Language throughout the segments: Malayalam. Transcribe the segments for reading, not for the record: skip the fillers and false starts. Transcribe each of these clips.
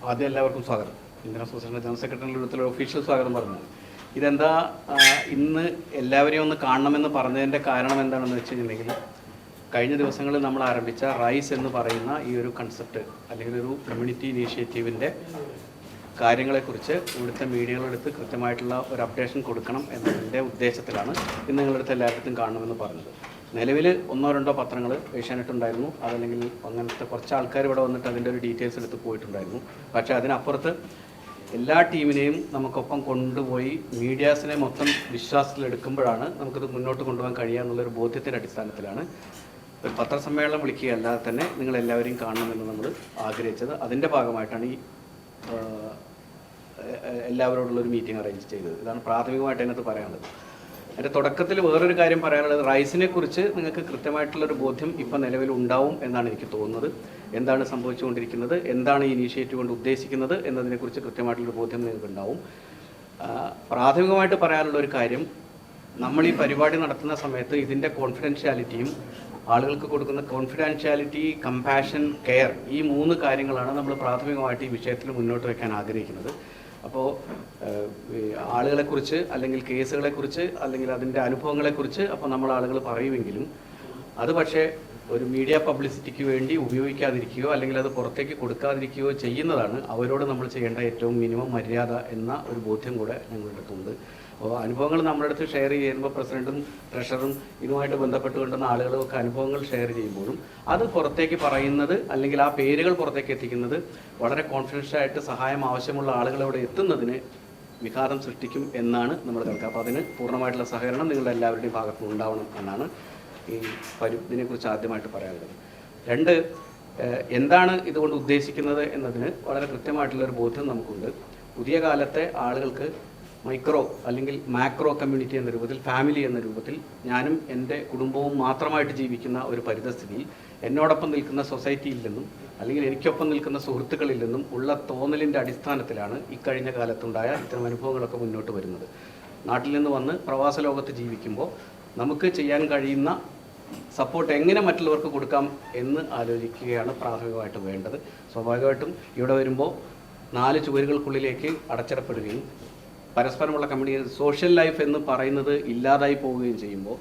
ആദ്യം എല്ലാവർക്കും സ്വാഗതം. ഇന്ത്യൻ അസോസിയേഷൻ ജനറൽ സെക്രട്ടറിയുടെ ഒഫീഷ്യൽ സ്വാഗതം പറഞ്ഞു. ഇതെന്താ ഇന്ന് എല്ലാവരെയും ഒന്ന് കാണണമെന്ന് പറഞ്ഞതിൻ്റെ കാരണം എന്താണെന്ന് വെച്ച് കഴിഞ്ഞിട്ടുണ്ടെങ്കിൽ, കഴിഞ്ഞ ദിവസങ്ങളിൽ നമ്മൾ ആരംഭിച്ച റൈസ് എന്ന് പറയുന്ന ഈ ഒരു കൺസെപ്റ്റ് അല്ലെങ്കിൽ ഒരു കമ്മ്യൂണിറ്റി ഇനീഷ്യേറ്റീവിൻ്റെ കാര്യങ്ങളെക്കുറിച്ച് ഇവിടുത്തെ മീഡിയകളെടുത്ത് കൃത്യമായിട്ടുള്ള ഒരു അപ്ഡേഷൻ കൊടുക്കണം എന്നതിൻ്റെ ഉദ്ദേശത്തിലാണ് ഇന്ന് നിങ്ങളടുത്ത് എല്ലാവർക്കും കാണണമെന്ന് പറഞ്ഞത്. നിലവിൽ 1-2 പത്രങ്ങൾ ഏഷ്യാനെറ്റ് ഉണ്ടായിരുന്നു, അതല്ലെങ്കിൽ അങ്ങനത്തെ കുറച്ച് ആൾക്കാർ ഇവിടെ വന്നിട്ട് അതിൻ്റെ ഒരു ഡീറ്റെയിൽസ് എടുത്ത് പോയിട്ടുണ്ടായിരുന്നു. പക്ഷേ അതിനപ്പുറത്ത് എല്ലാ ടീമിനെയും നമുക്കൊപ്പം കൊണ്ടുപോയി മീഡിയാസിനെ മൊത്തം വിശ്വാസത്തിലെടുക്കുമ്പോഴാണ് നമുക്കിത് മുന്നോട്ട് കൊണ്ടുപോകാൻ കഴിയുക എന്നുള്ളൊരു ബോധ്യത്തിൻ്റെ അടിസ്ഥാനത്തിലാണ് ഒരു പത്രസമ്മേളനം വിളിക്കുക അല്ലാതെ തന്നെ നിങ്ങളെല്ലാവരെയും കാണണമെന്ന് നമ്മൾ ആഗ്രഹിച്ചത്. അതിൻ്റെ ഭാഗമായിട്ടാണ് ഈ എല്ലാവരോടുള്ളൊരു മീറ്റിംഗ് അറേഞ്ച് ചെയ്തത്. ഇതാണ് പ്രാഥമികമായിട്ട് അതിനകത്ത് പറയാനുള്ളത്. അതിൻ്റെ തുടക്കത്തിൽ വേറൊരു കാര്യം പറയാനുള്ളത്, റൈസിനെ കുറിച്ച് നിങ്ങൾക്ക് കൃത്യമായിട്ടുള്ളൊരു ബോധ്യം ഇപ്പം നിലവിലുണ്ടാവും എന്നാണ് എനിക്ക് തോന്നുന്നത്. എന്താണ് സംഭവിച്ചുകൊണ്ടിരിക്കുന്നത്, എന്താണ് ഈ ഇനീഷ്യേറ്റീവ് കൊണ്ട് ഉദ്ദേശിക്കുന്നത് എന്നതിനെക്കുറിച്ച് കൃത്യമായിട്ടുള്ളൊരു ബോധ്യം നിങ്ങൾക്ക് ഉണ്ടാവും. പ്രാഥമികമായിട്ട് പറയാനുള്ള ഒരു കാര്യം, നമ്മൾ ഈ പരിപാടി നടത്തുന്ന സമയത്ത് ഇതിൻ്റെ കോൺഫിഡൻഷ്യാലിറ്റിയും ആളുകൾക്ക് കൊടുക്കുന്ന കോൺഫിഡൻഷ്യാലിറ്റി, കമ്പാഷൻ, കെയർ, ഈ 3 കാര്യങ്ങളാണ് നമ്മൾ പ്രാഥമികമായിട്ട് ഈ വിഷയത്തിൽ മുന്നോട്ട് വയ്ക്കാൻ ആഗ്രഹിക്കുന്നത്. അപ്പോൾ ആളുകളെക്കുറിച്ച് അല്ലെങ്കിൽ കേസുകളെക്കുറിച്ച് അല്ലെങ്കിൽ അതിൻ്റെ അനുഭവങ്ങളെക്കുറിച്ച് അപ്പോൾ നമ്മൾ ആളുകൾ പറയുമെങ്കിലും അത് പക്ഷേ ഒരു മീഡിയ പബ്ലിസിറ്റിക്ക് വേണ്ടി ഉപയോഗിക്കാതിരിക്കുകയോ അല്ലെങ്കിൽ അത് പുറത്തേക്ക് കൊടുക്കാതിരിക്കുകയോ ചെയ്യുന്നതാണ് അവരോട് നമ്മൾ ചെയ്യേണ്ട ഏറ്റവും മിനിമം മര്യാദ എന്ന ഒരു ബോധ്യം കൂടെ ഞങ്ങളുടെ അടുത്തുണ്ട്. അപ്പോൾ അനുഭവങ്ങൾ നമ്മുടെ അടുത്ത് ഷെയർ ചെയ്യുമ്പോൾ പ്രസിഡൻറ്റും ട്രഷറും ഇതുമായിട്ട് ബന്ധപ്പെട്ടുകൊണ്ടുന്ന ആളുകളൊക്കെ അനുഭവങ്ങൾ ഷെയർ ചെയ്യുമ്പോഴും അത് പുറത്തേക്ക് പറയുന്നത് അല്ലെങ്കിൽ ആ പേരുകൾ പുറത്തേക്ക് എത്തിക്കുന്നത് വളരെ കോൺഫിഡൻഷ്യലായിട്ട് സഹായം ആവശ്യമുള്ള ആളുകളവിടെ എത്തുന്നതിന് വിഘാതം സൃഷ്ടിക്കും എന്നാണ് നമ്മൾ കണക്ക്. അപ്പോൾ അതിന് പൂർണ്ണമായിട്ടുള്ള സഹകരണം നിങ്ങളുടെ എല്ലാവരുടെയും ഭാഗത്തുനിന്ന് ഉണ്ടാവണം എന്നാണ് ഈ ഇതിനെക്കുറിച്ച് ആദ്യമായിട്ട് പറയാനുള്ളത്. 2, എന്താണ് ഇതുകൊണ്ട് ഉദ്ദേശിക്കുന്നത് എന്നതിന് വളരെ കൃത്യമായിട്ടുള്ളൊരു ബോധ്യം നമുക്കുണ്ട്. പുതിയ കാലത്തെ ആളുകൾക്ക് മൈക്രോ അല്ലെങ്കിൽ മാക്രോ കമ്മ്യൂണിറ്റി എന്ന രൂപത്തിൽ, ഫാമിലി എന്ന രൂപത്തിൽ ഞാനും എൻ്റെ കുടുംബവും മാത്രമായിട്ട് ജീവിക്കുന്ന ഒരു പരിതസ്ഥിതിയിൽ എന്നോടൊപ്പം നിൽക്കുന്ന സൊസൈറ്റിയിൽ നിന്നും അല്ലെങ്കിൽ എനിക്കൊപ്പം നിൽക്കുന്ന സുഹൃത്തുക്കളിൽ നിന്നും ഉള്ള തോന്നലിൻ്റെ അടിസ്ഥാനത്തിലാണ് ഇക്കഴിഞ്ഞ കാലത്തുണ്ടായ ഇത്തരം അനുഭവങ്ങളൊക്കെ മുന്നോട്ട് വരുന്നത്. നാട്ടിൽ നിന്ന് വന്ന് പ്രവാസ ലോകത്ത് ജീവിക്കുമ്പോൾ നമുക്ക് ചെയ്യാൻ കഴിയുന്ന സപ്പോർട്ട് എങ്ങനെ മറ്റുള്ളവർക്ക് കൊടുക്കാം എന്ന് ആലോചിക്കുകയാണ് പ്രാഥമികമായിട്ട് വേണ്ടത്. സ്വാഭാവികമായിട്ടും ഇവിടെ വരുമ്പോൾ 4 ചുവരുകൾക്കുള്ളിലേക്ക് അടച്ചിടപ്പെടുകയും പരസ്പരമുള്ള കമ്മ്യൂണിറ്റി, സോഷ്യൽ ലൈഫ് എന്ന് പറയുന്നത് ഇല്ലാതായി പോവുകയും ചെയ്യുമ്പോൾ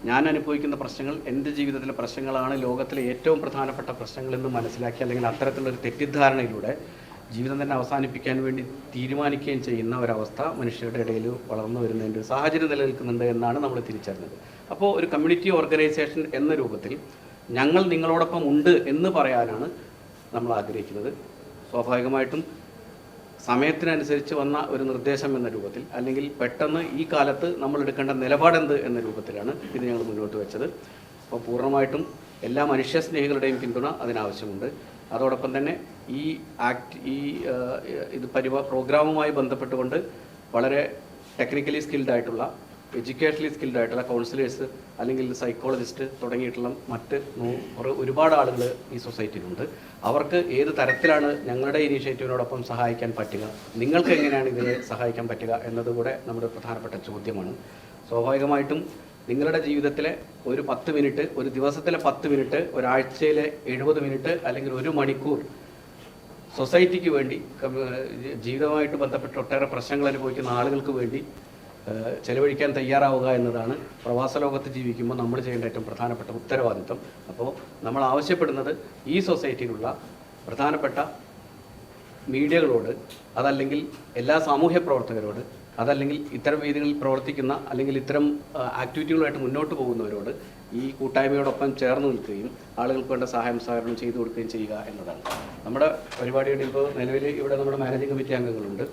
ഞാൻ അനുഭവിക്കുന്ന പ്രശ്നങ്ങൾ എൻ്റെ ജീവിതത്തിലെ പ്രശ്നങ്ങളാണ് ലോകത്തിലെ ഏറ്റവും പ്രധാനപ്പെട്ട പ്രശ്നങ്ങളെന്ന് മനസ്സിലാക്കി അല്ലെങ്കിൽ അത്തരത്തിലുള്ളൊരു തെറ്റിദ്ധാരണയിലൂടെ ജീവിതം തന്നെ അവസാനിപ്പിക്കാൻ വേണ്ടി തീരുമാനിക്കുകയും ചെയ്യുന്ന ഒരവസ്ഥ മനുഷ്യരുടെ ഇടയിൽ വളർന്നു വരുന്നതിൻ്റെ ഒരു സാഹചര്യം നിലനിൽക്കുന്നുണ്ട് എന്നാണ് നമ്മൾ തിരിച്ചറിഞ്ഞത്. അപ്പോൾ ഒരു കമ്മ്യൂണിറ്റി ഓർഗനൈസേഷൻ എന്ന രൂപത്തിൽ ഞങ്ങൾ നിങ്ങളോടൊപ്പം ഉണ്ട് എന്ന് പറയാനാണ് നമ്മൾ ആഗ്രഹിക്കുന്നത്. സ്വാഭാവികമായിട്ടും സമയത്തിനനുസരിച്ച് വന്ന ഒരു നിർദ്ദേശം എന്ന രൂപത്തിൽ അല്ലെങ്കിൽ പെട്ടെന്ന് ഈ കാലത്ത് നമ്മൾ എടുക്കേണ്ട നിലപാടെന്ത് എന്ന രൂപത്തിലാണ് ഇത് ഞങ്ങൾ മുന്നോട്ട് വെച്ചത്. അപ്പോൾ പൂർണ്ണമായിട്ടും എല്ലാ മനുഷ്യസ്നേഹികളുടെയും പിന്തുണ അതിനാവശ്യമുണ്ട്. അതോടൊപ്പം തന്നെ ഈ പ്രോഗ്രാമുമായി ബന്ധപ്പെട്ടുകൊണ്ട് വളരെ ടെക്നിക്കലി സ്കിൽഡായിട്ടുള്ള, എഡ്യൂക്കേഷണലി സ്കിൽഡായിട്ടുള്ള കൗൺസിലേഴ്സ് അല്ലെങ്കിൽ സൈക്കോളജിസ്റ്റ് തുടങ്ങിയിട്ടുള്ള മറ്റ് ഒരുപാട് ആളുകൾ ഈ സൊസൈറ്റിയിലുണ്ട്. അവർക്ക് ഏത് തരത്തിലാണ് ഞങ്ങളുടെ ഇനീഷ്യേറ്റീവിനോടൊപ്പം സഹായിക്കാൻ പറ്റുക, നിങ്ങൾക്ക് എങ്ങനെയാണ് ഇതിനെ സഹായിക്കാൻ പറ്റുക എന്നതുകൂടെ നമ്മുടെ പ്രധാനപ്പെട്ട ചോദ്യമാണ്. സ്വാഭാവികമായിട്ടും നിങ്ങളുടെ ജീവിതത്തിലെ ഒരു 10 മിനിറ്റ്, ഒരു ദിവസത്തിലെ 10 മിനിറ്റ്, ഒരാഴ്ചയിലെ 70 മിനിറ്റ് അല്ലെങ്കിൽ 1 മണിക്കൂർ സൊസൈറ്റിക്ക് വേണ്ടി, ജീവിതവുമായിട്ട് ബന്ധപ്പെട്ട് ഒട്ടേറെ പ്രശ്നങ്ങൾ അനുഭവിക്കുന്ന ആളുകൾക്ക് വേണ്ടി ചെലവഴിക്കാൻ തയ്യാറാവുക എന്നതാണ് പ്രവാസ ലോകത്ത് ജീവിക്കുമ്പോൾ നമ്മൾ ചെയ്യേണ്ട ഏറ്റവും പ്രധാനപ്പെട്ട ഉത്തരവാദിത്വം. അപ്പോൾ നമ്മൾ ആവശ്യപ്പെടുന്നത് ഈ സൊസൈറ്റിയിലുള്ള പ്രധാനപ്പെട്ട മീഡിയകളോട്, അതല്ലെങ്കിൽ എല്ലാ സാമൂഹ്യ പ്രവർത്തകരോട്, അതല്ലെങ്കിൽ ഇത്തരം വേദികളിൽ പ്രവർത്തിക്കുന്ന അല്ലെങ്കിൽ ഇത്തരം ആക്ടിവിറ്റികളുമായിട്ട് മുന്നോട്ട് പോകുന്നവരോട് ഈ കൂട്ടായ്മയോടൊപ്പം ചേർന്ന് നിൽക്കുകയും ആളുകൾക്ക് വേണ്ട സഹായം സഹകരണം ചെയ്തു കൊടുക്കുകയും ചെയ്യുക എന്നതാണ് നമ്മുടെ പരിപാടിയുടെ. ഇപ്പോൾ നിലവിൽ ഇവിടെ നമ്മുടെ മാനേജിംഗ് കമ്മിറ്റി അംഗങ്ങളുണ്ട്.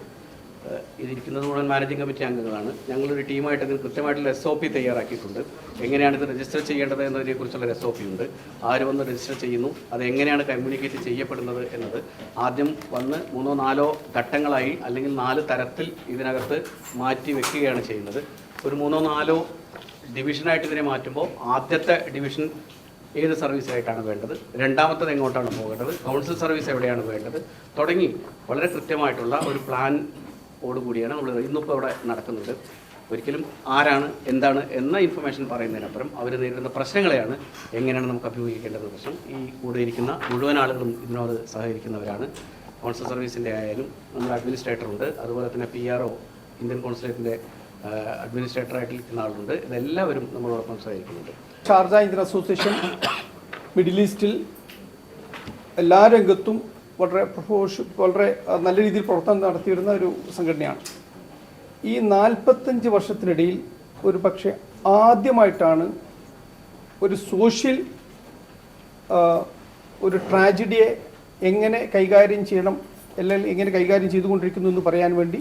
ഇതിരിക്കുന്നത് മുഴുവൻ മാനേജിംഗ് കമ്മിറ്റി അംഗങ്ങളാണ്. ഞങ്ങളൊരു ടീമായിട്ട് ഇതിന് കൃത്യമായിട്ടുള്ള SOP തയ്യാറാക്കിയിട്ടുണ്ട്. എങ്ങനെയാണ് ഇത് രജിസ്റ്റർ ചെയ്യേണ്ടത് എന്നതിനെക്കുറിച്ചുള്ള SOP ഉണ്ട്. ആര് വന്ന് രജിസ്റ്റർ ചെയ്യുന്നു, അത് എങ്ങനെയാണ് കമ്മ്യൂണിക്കേറ്റ് ചെയ്യപ്പെടുന്നത് എന്നത് ആദ്യം വന്ന് 3-4 ഘട്ടങ്ങളായി അല്ലെങ്കിൽ 4 തരത്തിൽ ഇതിനകത്ത് മാറ്റി വെക്കുകയാണ് ചെയ്യുന്നത്. ഒരു 3-4 ഡിവിഷനായിട്ട് ഇതിനെ മാറ്റുമ്പോൾ ആദ്യത്തെ ഡിവിഷൻ ഏത് സർവീസായിട്ടാണ് വേണ്ടത്, രണ്ടാമത്തത് എങ്ങോട്ടാണ് പോകേണ്ടത്, കൗൺസിൽ സർവീസ് എവിടെയാണ് വേണ്ടത് തുടങ്ങി വളരെ കൃത്യമായിട്ടുള്ള ഒരു പ്ലാൻ ഓടുകൂടിയാണ് നമ്മൾ ഇന്നിപ്പോൾ ഇവിടെ നടക്കുന്നത്. ഒരിക്കലും ആരാണ് എന്താണ് എന്ന ഇൻഫർമേഷൻ പറയുന്നതിനപ്പുറം അവർ നേരിടുന്ന പ്രശ്നങ്ങളെയാണ് എങ്ങനെയാണ് നമുക്ക് അഭിമുഖീകരിക്കേണ്ടത് പ്രശ്നം. ഈ കൂടെ ഇരിക്കുന്ന മുഴുവൻ ആളുകളും ഇതിനോട് സഹകരിക്കുന്നവരാണ്. കോൺസുൽ സർവീസിൻ്റെ ആയാലും നമ്മുടെ അഡ്മിനിസ്ട്രേറ്റർ ഉണ്ട്, അതുപോലെ തന്നെ PRO ഇന്ത്യൻ കോൺസുലേറ്റിൻ്റെ അഡ്മിനിസ്ട്രേറ്ററായിട്ട് ഇരിക്കുന്ന ആളുണ്ട്. ഇതെല്ലാവരും നമ്മളോടൊപ്പം സഹകരിക്കുന്നുണ്ട്. ഷാർജ ഇന്ത്യൻ അസോസിയേഷൻ മിഡിൽ ഈസ്റ്റിൽ എല്ലാ രംഗത്തും വളരെ നല്ല രീതിയിൽ പ്രവർത്തനം നടത്തിവരുന്ന ഒരു സംഘടനയാണ്. ഈ 45 വർഷത്തിനിടയിൽ ഒരു പക്ഷേ ആദ്യമായിട്ടാണ് ഒരു സോഷ്യൽ ഒരു ട്രാജഡിയെ എങ്ങനെ കൈകാര്യം ചെയ്യണം, അല്ലെങ്കിൽ എങ്ങനെ കൈകാര്യം ചെയ്തുകൊണ്ടിരിക്കുന്നു എന്ന് പറയാൻ വേണ്ടി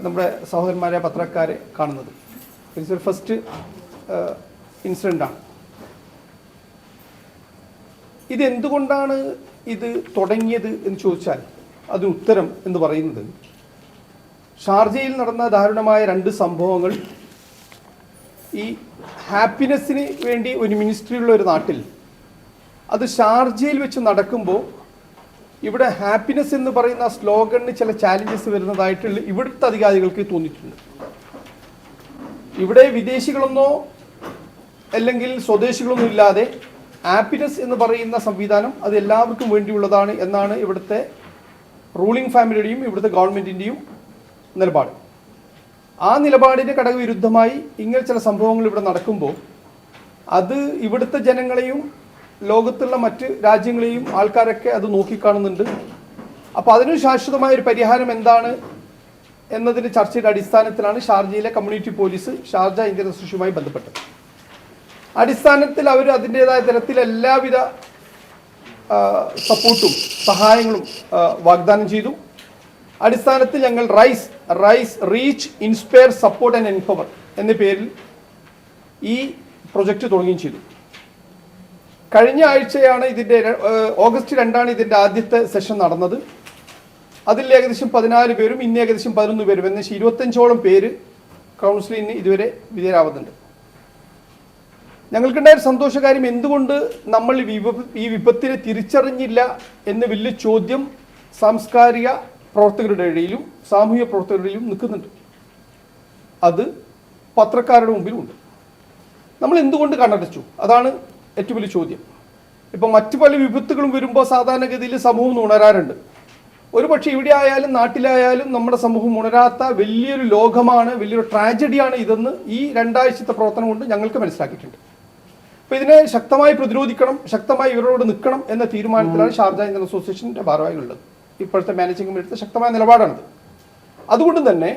നമ്മുടെ സഹോദരന്മാരെ പത്രക്കാരെ കാണുന്നത്. ഇറ്റ്സ് ഒരു ഫസ്റ്റ് ഇൻസിഡൻ്റാണ്. ഇതെന്തുകൊണ്ടാണ് ഇത് തുടങ്ങിയത് എന്ന് ചോദിച്ചാൽ അതിന് ഉത്തരം എന്ന് പറയുന്നത്, ഷാർജയിൽ നടന്ന ദാരുണമായ 2 സംഭവങ്ങൾ ഈ ഹാപ്പിനെസ്സിന് വേണ്ടി ഒരു മിനിസ്ട്രിയുള്ള ഒരു നാട്ടിൽ അത് ഷാർജയിൽ വെച്ച് നടക്കുമ്പോൾ ഇവിടെ ഹാപ്പിനെസ് എന്ന് പറയുന്ന സ്ലോഗണിന് ചില ചാലഞ്ചസ് വരുന്നതായിട്ടുള്ള ഇവിടുത്തെ അധികാരികൾക്ക് തോന്നിയിട്ടുണ്ട്. ഇവിടെ വിദേശികളൊന്നോ അല്ലെങ്കിൽ സ്വദേശികളൊന്നും ഇല്ലാതെ ഹാപ്പിനെസ് എന്ന് പറയുന്ന സംവിധാനം അത് എല്ലാവർക്കും വേണ്ടിയുള്ളതാണ് എന്നാണ് ഇവിടുത്തെ റൂളിംഗ് ഫാമിലിയുടെയും ഇവിടുത്തെ ഗവൺമെൻറ്റിൻ്റെയും നിലപാട്. ആ നിലപാടിന് ഘടകവിരുദ്ധമായി ഇങ്ങനെ ചില സംഭവങ്ങൾ ഇവിടെ നടക്കുമ്പോൾ അത് ഇവിടുത്തെ ജനങ്ങളെയും ലോകത്തുള്ള മറ്റ് രാജ്യങ്ങളെയും ആൾക്കാരൊക്കെ അത് നോക്കിക്കാണുന്നുണ്ട്. അപ്പോൾ അതിന് ശാശ്വതമായ ഒരു പരിഹാരം എന്താണ് എന്നതിൻ്റെ ചർച്ചയുടെ അടിസ്ഥാനത്തിലാണ് ഷാർജയിലെ കമ്മ്യൂണിറ്റി പോലീസ് ഷാർജ ഇന്ത്യൻ അസോസിയേഷനുമായി ബന്ധപ്പെട്ടത്. അടിസ്ഥാനത്തിൽ അവർ അതിൻ്റേതായ തരത്തിൽ എല്ലാവിധ സപ്പോർട്ടും സഹായങ്ങളും വാഗ്ദാനം ചെയ്തു. അടിസ്ഥാനത്തിൽ ഞങ്ങൾ reach inspire support and empower എന്ന പേരിൽ ഈ പ്രൊജക്റ്റ് തുടങ്ങുകയും ചെയ്തു. കഴിഞ്ഞ ആഴ്ചയാണ് ഇതിൻ്റെ ഓഗസ്റ്റ് 2 ഇതിൻ്റെ ആദ്യത്തെ സെഷൻ നടന്നത്. അതിൽ ഏകദേശം 14 പേരും ഇന്ന് ഏകദേശം 11 പേരും എന്നുവെച്ചാൽ 25ഓളം പേര് കൗൺസിലിന് ഇതുവരെ വിധേയരാവുന്നുണ്ട്. ഞങ്ങൾക്കുണ്ടായ സന്തോഷകാര്യം എന്തുകൊണ്ട് നമ്മൾ ഈ വിപത്തിനെ തിരിച്ചറിഞ്ഞില്ല എന്ന വലിയ ചോദ്യം സാംസ്കാരിക പ്രവർത്തകരുടെ ഇടയിലും സാമൂഹിക പ്രവർത്തകരുടെ ഇടയിലും നിൽക്കുന്നുണ്ട്. അത് പത്രക്കാരുടെ മുമ്പിലുമുണ്ട്. നമ്മൾ എന്തുകൊണ്ട് കണ്ണടച്ചു? അതാണ് ഏറ്റവും വലിയ ചോദ്യം. ഇപ്പം മറ്റു പല വിപത്തുകളും വരുമ്പോൾ സാധാരണഗതിയിൽ സമൂഹം ഉണരാറുണ്ട്. ഒരു പക്ഷേ ഇവിടെ ആയാലും നാട്ടിലായാലും നമ്മുടെ സമൂഹം ഉണരാത്ത വലിയൊരു ലോകമാണ്, വലിയൊരു ട്രാജഡിയാണ് ഇതെന്ന് ഈ 2 ആഴ്ചത്തെ പ്രവർത്തനം കൊണ്ട് ഞങ്ങൾക്ക് മനസ്സിലാക്കിയിട്ടുണ്ട്. അപ്പോൾ ഇതിനെ ശക്തമായി പ്രതിരോധിക്കണം, ശക്തമായി ഇവരോട് നിൽക്കണം എന്ന തീരുമാനത്തിലാണ് ഷാർജ ഇന്ത്യൻ അസോസിയേഷൻ്റെ ഭാരവാഹികളുള്ളത്. ഇപ്പോഴത്തെ മാനേജിംഗ് കമ്മിറ്റി ശക്തമായ നിലപാടാണിത്. അതുകൊണ്ട് തന്നെ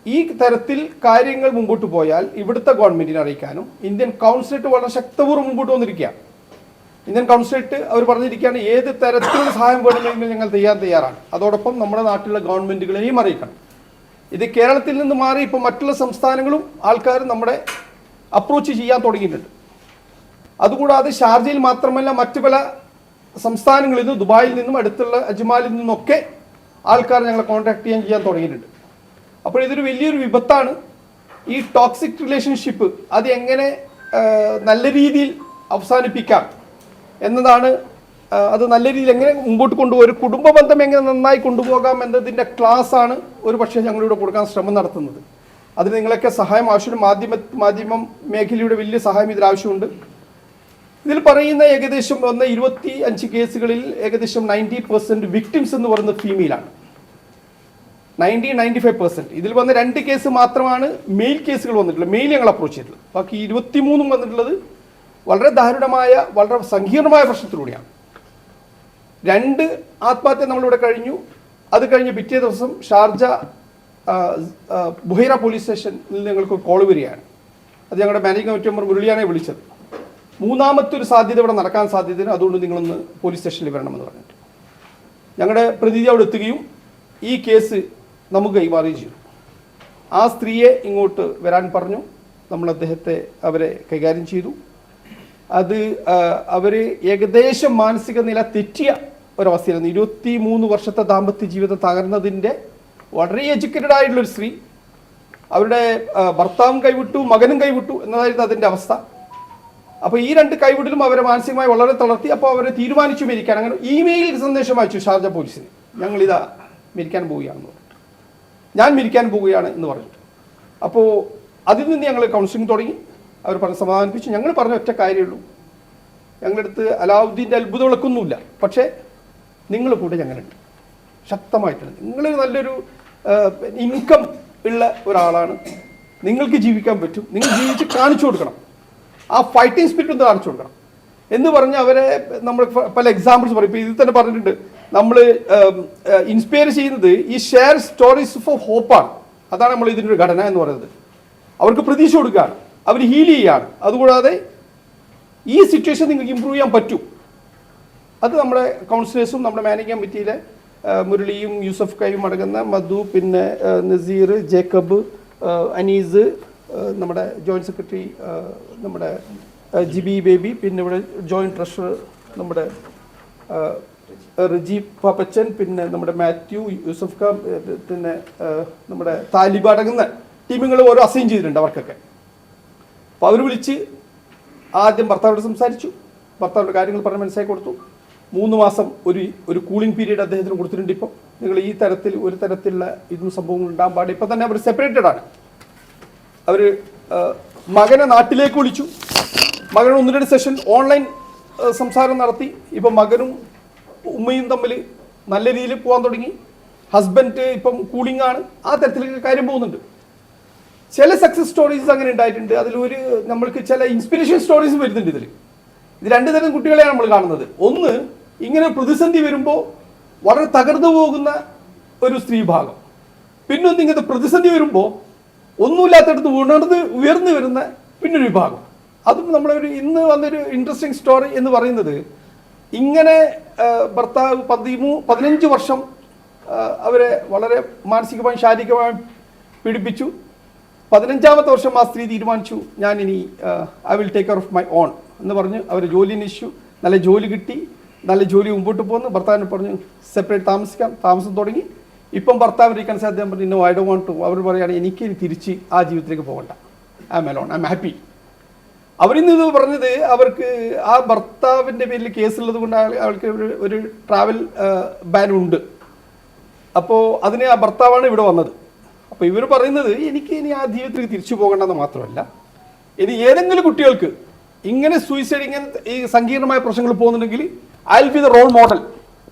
ഈ തരത്തിൽ കാര്യങ്ങൾ മുമ്പോട്ട് പോയാൽ ഇവിടുത്തെ ഗവൺമെൻറ്റിനെ അറിയിക്കാനും ഇന്ത്യൻ കൗൺസിലേറ്റ് വളരെ ശക്തപൂർവ്വം മുമ്പോട്ട് വന്നിരിക്കുകയാണ്. ഇന്ത്യൻ കൗൺസിലേറ്റ് അവർ പറഞ്ഞിരിക്കുകയാണ് ഏത് തരത്തിലുള്ള സഹായം വേണമെങ്കിലും ഞങ്ങൾ തയ്യാറാണ്. അതോടൊപ്പം നമ്മുടെ നാട്ടിലുള്ള ഗവൺമെൻറ്റുകളെയും അറിയിക്കണം. ഇത് കേരളത്തിൽ നിന്ന് മാറി ഇപ്പോൾ മറ്റുള്ള സംസ്ഥാനങ്ങളും ആൾക്കാർ നമ്മുടെ അപ്രോച്ച് ചെയ്യാൻ തുടങ്ങിയിട്ടുണ്ട്. അതുകൂടാതെ ഷാർജയിൽ മാത്രമല്ല മറ്റു പല സംസ്ഥാനങ്ങളിൽ നിന്നും ദുബായിൽ നിന്നും അടുത്തുള്ള അജ്മാലിൽ നിന്നൊക്കെ ആൾക്കാർ ഞങ്ങളെ കോൺടാക്ട് ചെയ്യാൻ തുടങ്ങിയിട്ടുണ്ട്. അപ്പോൾ ഇതൊരു വലിയൊരു വിപത്താണ്. ഈ ടോക്സിക് റിലേഷൻഷിപ്പ് അത് എങ്ങനെ നല്ല രീതിയിൽ അവസാനിപ്പിക്കാം എന്നതാണ്, അത് നല്ല രീതിയിൽ എങ്ങനെ മുമ്പോട്ട് കൊണ്ടുപോകും, ഒരു കുടുംബ ബന്ധം എങ്ങനെ നന്നായി കൊണ്ടുപോകാം എന്നതിൻ്റെ ക്ലാസ്സാണ് ഒരു പക്ഷേ ഞങ്ങളിവിടെ കൊടുക്കാൻ ശ്രമം നടത്തുന്നത്. അതിന് നിങ്ങളൊക്കെ സഹായം ആവശ്യമുണ്ട്. മാധ്യമം മേഖലയുടെ വലിയ സഹായം ഇതിലാവശ്യമുണ്ട്. ഇതിൽ പറയുന്ന ഏകദേശം 25 കേസുകളിൽ ഏകദേശം 90% വിക്ടിംസ് എന്ന് പറയുന്നത് ഫീമെയിലാണ്. 90-95%. ഇതിൽ വന്ന 2 കേസ് മാത്രമാണ് മെയിൽ കേസുകൾ വന്നിട്ടുള്ളത്, മെയിൽ ഞങ്ങൾ അപ്രോച്ച് ചെയ്തിട്ടുള്ളത്. ബാക്കി 23 വന്നിട്ടുള്ളത് വളരെ ദാരുണമായ വളരെ സങ്കീർണമായ പ്രശ്നത്തിലൂടെയാണ്. 2 ആത്മഹത്യ നമ്മളിവിടെ കഴിഞ്ഞു. അത് കഴിഞ്ഞ് പിറ്റേ ദിവസം ഷാർജ ബുഹൈറ പോലീസ് സ്റ്റേഷനിൽ ഞങ്ങൾക്ക് കോൾ വരികയാണ്. അത് ഞങ്ങളുടെ മാനേജിംഗ് കമ്മിറ്റി മെമ്പർ മുരളിയാനെ വിളിച്ചത്. 3ാമത്തെ ഒരു സാധ്യത ഇവിടെ നടക്കാൻ സാധ്യതയാണ്, അതുകൊണ്ട് നിങ്ങളൊന്ന് പോലീസ് സ്റ്റേഷനിൽ വരണമെന്ന് പറഞ്ഞിട്ട് ഞങ്ങളുടെ പ്രതിനിധി അവിടെ എത്തുകയും ഈ കേസ് നമുക്ക് കൈമാറുകയും ചെയ്തു. ആ സ്ത്രീയെ ഇങ്ങോട്ട് വരാൻ പറഞ്ഞു. നമ്മൾ അവരെ കൈകാര്യം ചെയ്തു. അത് അവർ ഏകദേശം മാനസിക നില തെറ്റിയ ഒരവസ്ഥയായിരുന്നു. 23 വർഷത്തെ ദാമ്പത്യ ജീവിതം തകർന്നതിൻ്റെ വളരെ എഡ്യൂക്കേറ്റഡ് ആയിട്ടുള്ളൊരു സ്ത്രീ. അവരുടെ ഭർത്താവും കൈവിട്ടു, മകനും കൈവിട്ടു എന്നതായിരുന്നു അതിൻ്റെ അവസ്ഥ. അപ്പോൾ ഈ 2 കൈവിടലും അവരെ മാനസികമായി വളരെ തളർത്തി. അപ്പോൾ അവരെ തീരുമാനിച്ചു മരിക്കാൻ. അങ്ങനെ ഇമെയിൽ സന്ദേശം അയച്ചു ഷാർജ പോലീസിന്, ഞങ്ങളിതാ മരിക്കാൻ പോവുകയാണെന്ന് പറഞ്ഞിട്ട്, ഞാൻ മരിക്കാൻ പോവുകയാണ് എന്ന് പറഞ്ഞിട്ട്. അപ്പോൾ അതിൽ നിന്ന് ഞങ്ങൾ കൗൺസിലിംഗ് തുടങ്ങി. അവർ പറഞ്ഞ് സമാധാനിപ്പിച്ചു. ഞങ്ങൾ പറഞ്ഞ ഒറ്റ കാര്യമുള്ളൂ, ഞങ്ങളടുത്ത് അലാവുദ്ദീൻ്റെ അത്ഭുത വിളക്കൊന്നുമില്ല, പക്ഷേ നിങ്ങൾ കൂടെ ഞങ്ങളുണ്ട്, ശക്തമായിട്ടുണ്ട്. നിങ്ങൾ നല്ലൊരു ഇൻകം ഉള്ള ഒരാളാണ്, നിങ്ങൾക്ക് ജീവിക്കാൻ പറ്റും, നിങ്ങൾ ജീവിച്ച് കാണിച്ചു കൊടുക്കണം, ആ ഫൈറ്റിംഗ് സ്പിരിറ്റ് ഒന്ന് കാണിച്ചു കൊടുക്കണം എന്ന് പറഞ്ഞ് അവരെ നമ്മൾ പല എക്സാമ്പിൾസ് പറയും. ഇപ്പോൾ ഇതിൽ തന്നെ പറഞ്ഞിട്ടുണ്ട്, നമ്മൾ ഇൻസ്പയർ ചെയ്യുന്നത് ഈ ഷെയർ സ്റ്റോറീസ് ഫോർ ഹോപ്പാണ്. അതാണ് നമ്മൾ ഇതിൻ്റെ ഒരു ഘടന എന്ന് പറയുന്നത്. അവർക്ക് പ്രതീക്ഷ കൊടുക്കുകയാണ്, അവർ ഹീൽ ചെയ്യുകയാണ്. അതുകൂടാതെ ഈ സിറ്റുവേഷൻ നിങ്ങൾക്ക് ഇമ്പ്രൂവ് ചെയ്യാൻ പറ്റും. അത് നമ്മുടെ കൗൺസിലേഴ്സും നമ്മുടെ മാനേജിംഗ് കമ്മിറ്റിയിലെ മുരളിയും യൂസഫ് കൈയും അടങ്ങുന്ന മധു, പിന്നെ നസീർ, ജേക്കബ്, അനീസ്, നമ്മുടെ ജോയിൻറ്റ് സെക്രട്ടറി നമ്മുടെ ജിബി ബേബി, പിന്നെ ഇവിടെ ജോയിൻറ്റ് ട്രഷറർ നമ്മുടെ റിജി പാപ്പച്ചൻ, പിന്നെ നമ്മുടെ മാത്യു, യൂസഫ് ഖാൻ, പിന്നെ നമ്മുടെ താലിബ് അടങ്ങുന്ന ടീമുകൾ ഓരോ അസൈൻ ചെയ്തിട്ടുണ്ട് അവർക്കൊക്കെ. അപ്പോൾ അവർ വിളിച്ച് ആദ്യം ഭർത്താവോട് സംസാരിച്ചു, ഭർത്താവിൻ്റെ കാര്യങ്ങൾ പറഞ്ഞ് മനസ്സിലാക്കി കൊടുത്തു. 3 മാസം ഒരു കൂളിംഗ് പീരീഡ് അദ്ദേഹത്തിന് കൊടുത്തിട്ടുണ്ട്. ഇപ്പം നിങ്ങൾ ഈ തരത്തിൽ ഒരു തരത്തിലുള്ള ഇതും സംഭവങ്ങൾ ഉണ്ടാകാൻ പാടില്ല. ഇപ്പം തന്നെ അവർ സെപ്പറേറ്റഡ് ആണ്. അവർ മകനെ നാട്ടിലേക്ക് വിളിച്ചു, മകന് 1-2 സെഷൻ ഓൺലൈൻ സംസാരം നടത്തി. ഇപ്പം മകനും ഉമ്മയും തമ്മിൽ നല്ല രീതിയിൽ പോകാൻ തുടങ്ങി. ഹസ്ബൻഡ് ഇപ്പം കൂളിംഗ് ആണ്. ആ തരത്തിലേക്ക് കാര്യം പോകുന്നുണ്ട്. ചില സക്സസ് സ്റ്റോറീസ് അങ്ങനെ ഉണ്ടായിട്ടുണ്ട്. അതിലൊരു നമ്മൾക്ക് ചില ഇൻസ്പിറേഷൻ സ്റ്റോറീസ് വരുന്നുണ്ട്. ഇത് 2 തരം കുട്ടികളെയാണ് നമ്മൾ കാണുന്നത്. ഒന്ന്, ഇങ്ങനെ പ്രതിസന്ധി വരുമ്പോൾ വളരെ തകർന്നു പോകുന്ന ഒരു സ്ത്രീ ഭാഗം. പിന്നൊന്ന്, ഇങ്ങനത്തെ പ്രതിസന്ധി വരുമ്പോൾ ഒന്നുമില്ലാത്തടത്ത് ഉയർന്നു വരുന്ന പിന്നൊരു വിഭാഗം. അതും നമ്മളൊരു ഇന്ന് വന്നൊരു ഇൻട്രസ്റ്റിംഗ് സ്റ്റോറി എന്ന് പറയുന്നത്, ഇങ്ങനെ ഭർത്താവ് 15 വർഷം അവരെ വളരെ മാനസികമായും ശാരീരികമായും പീഡിപ്പിച്ചു. 15ാമത്തെ വർഷം ആ സ്ത്രീ തീരുമാനിച്ചു, ഞാൻ ഇനി I will take care of my own എന്ന് പറഞ്ഞ് അവർ ജോലി അന്വേഷിച്ചു. നല്ല ജോലി കിട്ടി, നല്ല ജോലി മുമ്പോട്ട് പോകുന്നു. ഭർത്താവിനെ പറഞ്ഞു സെപ്പറേറ്റ് താമസം തുടങ്ങി. ഇപ്പം ഭർത്താവ് റീകൺസിൽ അദ്ദേഹം പറഞ്ഞു, no I don't want to. അവർ പറയുകയാണ്, എനിക്ക് തിരിച്ച് ആ ജീവിതത്തിലേക്ക് പോകണ്ട, I'm alone, I'm happy. അവരിൽ നിന്ന് പറഞ്ഞത്, അവർക്ക് ആ ഭർത്താവിൻ്റെ പേരിൽ കേസുള്ളത് കൊണ്ട് അവൾക്ക് ഒരു ട്രാവൽ ബാൻ ഉണ്ട്. അപ്പോൾ അതിന് ആ ഭർത്താവാണ് ഇവിടെ വന്നത്. അപ്പോൾ ഇവർ പറയുന്നത്, എനിക്ക് ഇനി ആ ജീവിതത്തിലേക്ക് തിരിച്ചു പോകണ്ടെന്ന് മാത്രമല്ല, ഇനി ഏതെങ്കിലും കുട്ടികൾക്ക് ഇങ്ങനെ സൂയിസൈഡ്, ഇങ്ങനെ ഈ സങ്കീർണമായ പ്രശ്നങ്ങൾ പോകുന്നുണ്ടെങ്കിൽ I will be the role model,